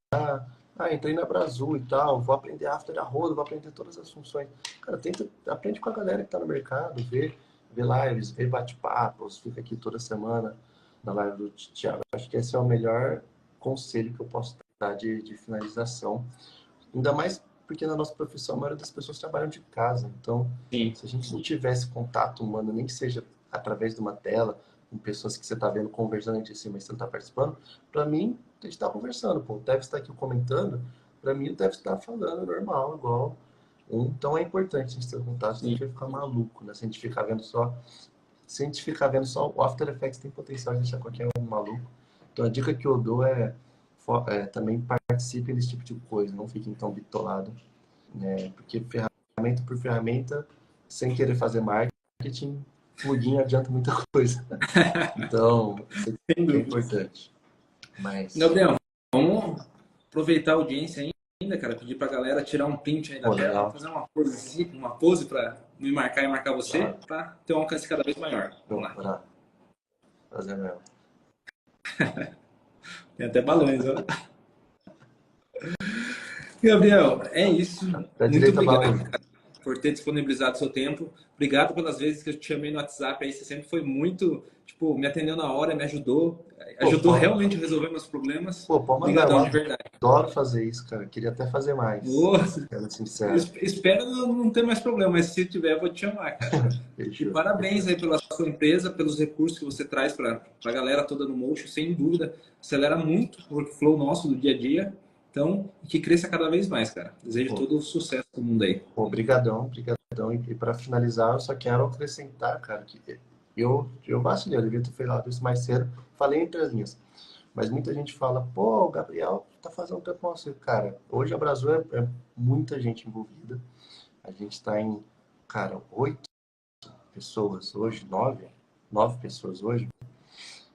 Entrei na Brasil e tal, vou aprender After a roda, vou aprender todas as funções. Cara, aprende com a galera que está no mercado, vê lives, vê bate-papos, fica aqui toda semana na live do Thiago. Acho que esse é o melhor conselho que eu posso dar de finalização. Ainda mais porque na nossa profissão a maioria das pessoas trabalham de casa. Então, Sim. se a gente não tivesse contato humano, nem que seja através de uma tela, com pessoas que você está vendo conversando entre si, mas você não está participando, para mim, a gente está conversando, pô. O Dev está aqui comentando, para mim o Dev está falando normal, igual um. Então é importante a gente ter contato, senão a gente vai ficar maluco, né? Se a gente ficar vendo só. Se a gente ficar vendo só, o After Effects tem potencial de deixar qualquer um maluco. Então a dica que eu dou é também participe desse tipo de coisa, não fiquem tão bitolados, né? Porque ferramenta por ferramenta, sem querer fazer marketing, plugin adianta muita coisa. Então, isso é importante. Mas... Gabriel, vamos aproveitar a audiência ainda, cara, pedir pra galera tirar um print aí da tela, legal. fazer uma pose para me marcar e marcar você, para ter um alcance cada vez maior. Vamos lá. Bora fazer mesmo. Tem até balões, ó. Gabriel, é isso. Muito obrigado, cara, por ter disponibilizado seu tempo. Obrigado pelas vezes que eu te chamei no WhatsApp. Aí você sempre foi muito, tipo, me atendeu na hora, me ajudou. Ajudou realmente a resolver meus problemas. Pô, pode mandar. Obrigadão, de verdade. Adoro fazer isso, cara. Queria até fazer mais. Sendo sincero. Espero não ter mais problema, mas se tiver, eu vou te chamar, cara. E parabéns aí pela sua empresa, pelos recursos que você traz para a galera toda no Motion, sem dúvida. Acelera muito o workflow nosso do dia a dia. Então, que cresça cada vez mais, cara. Desejo todo o sucesso do mundo aí. Obrigadão. E para finalizar, eu só quero acrescentar, cara, que eu vacilei, eu devia ter falado isso mais cedo. Falei entre as linhas. Mas muita gente fala, pô, o Gabriel tá fazendo tempo com você. Cara, hoje a Brasil é muita gente envolvida. A gente está em, cara, 8 pessoas hoje, 9 pessoas hoje.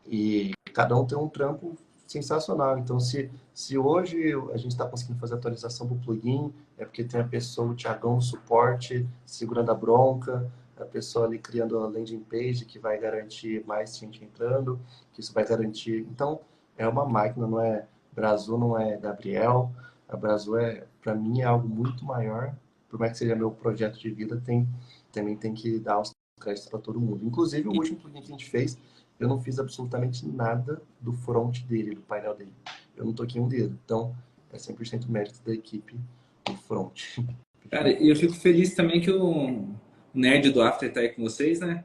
E cada um tem um trampo sensacional. Então, se hoje a gente está conseguindo fazer atualização do plugin, é porque tem a pessoa, o Thiagão, no suporte, segurando a bronca, a pessoa ali criando a landing page que vai garantir mais gente entrando, que isso vai garantir. Então, é uma máquina, não é Brasil, não é Gabriel. A Brasil para mim, é algo muito maior. Por mais que seja meu projeto de vida, também tem que dar os créditos para todo mundo. Inclusive, o último plugin que a gente fez, eu não fiz absolutamente nada do front dele, do painel dele. Eu não toquei um dedo. Então, é 100% mérito da equipe do front. Cara, e eu fico feliz também que o nerd do After tá aí com vocês, né?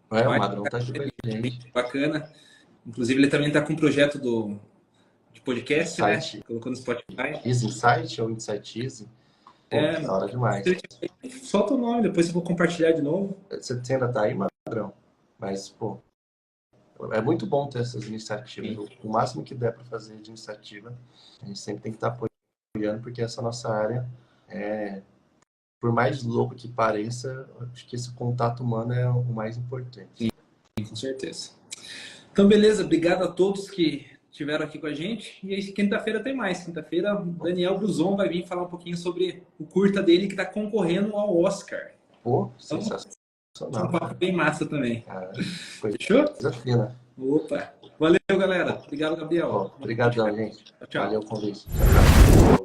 O Madrão tá aqui com a gente. Bacana. Inclusive, ele também tá com um projeto de podcast, Insight. Né? Colocou no Spotify. Easy Insight ou Insight Easy? Pô, da hora demais. Solta o nome, depois eu vou compartilhar de novo. Você ainda tá aí, Madrão? Mas, pô, é muito bom ter essas iniciativas. O máximo que der para fazer de iniciativa, a gente sempre tem que estar apoiando, porque essa nossa área por mais louco que pareça, acho que esse contato humano é o mais importante. Sim, com certeza. Então, beleza. Obrigado a todos que estiveram aqui com a gente. E aí, quinta-feira tem mais. Quinta-feira, o Daniel Bruzon vai vir falar um pouquinho sobre o curta dele que está concorrendo ao Oscar. Pô, sensacional. Um papo bem massa também. Fechou? Coisa fina. Opa. Valeu, galera. Obrigado, Gabriel. Obrigadão, gente. Tchau. Valeu o convite. Tchau.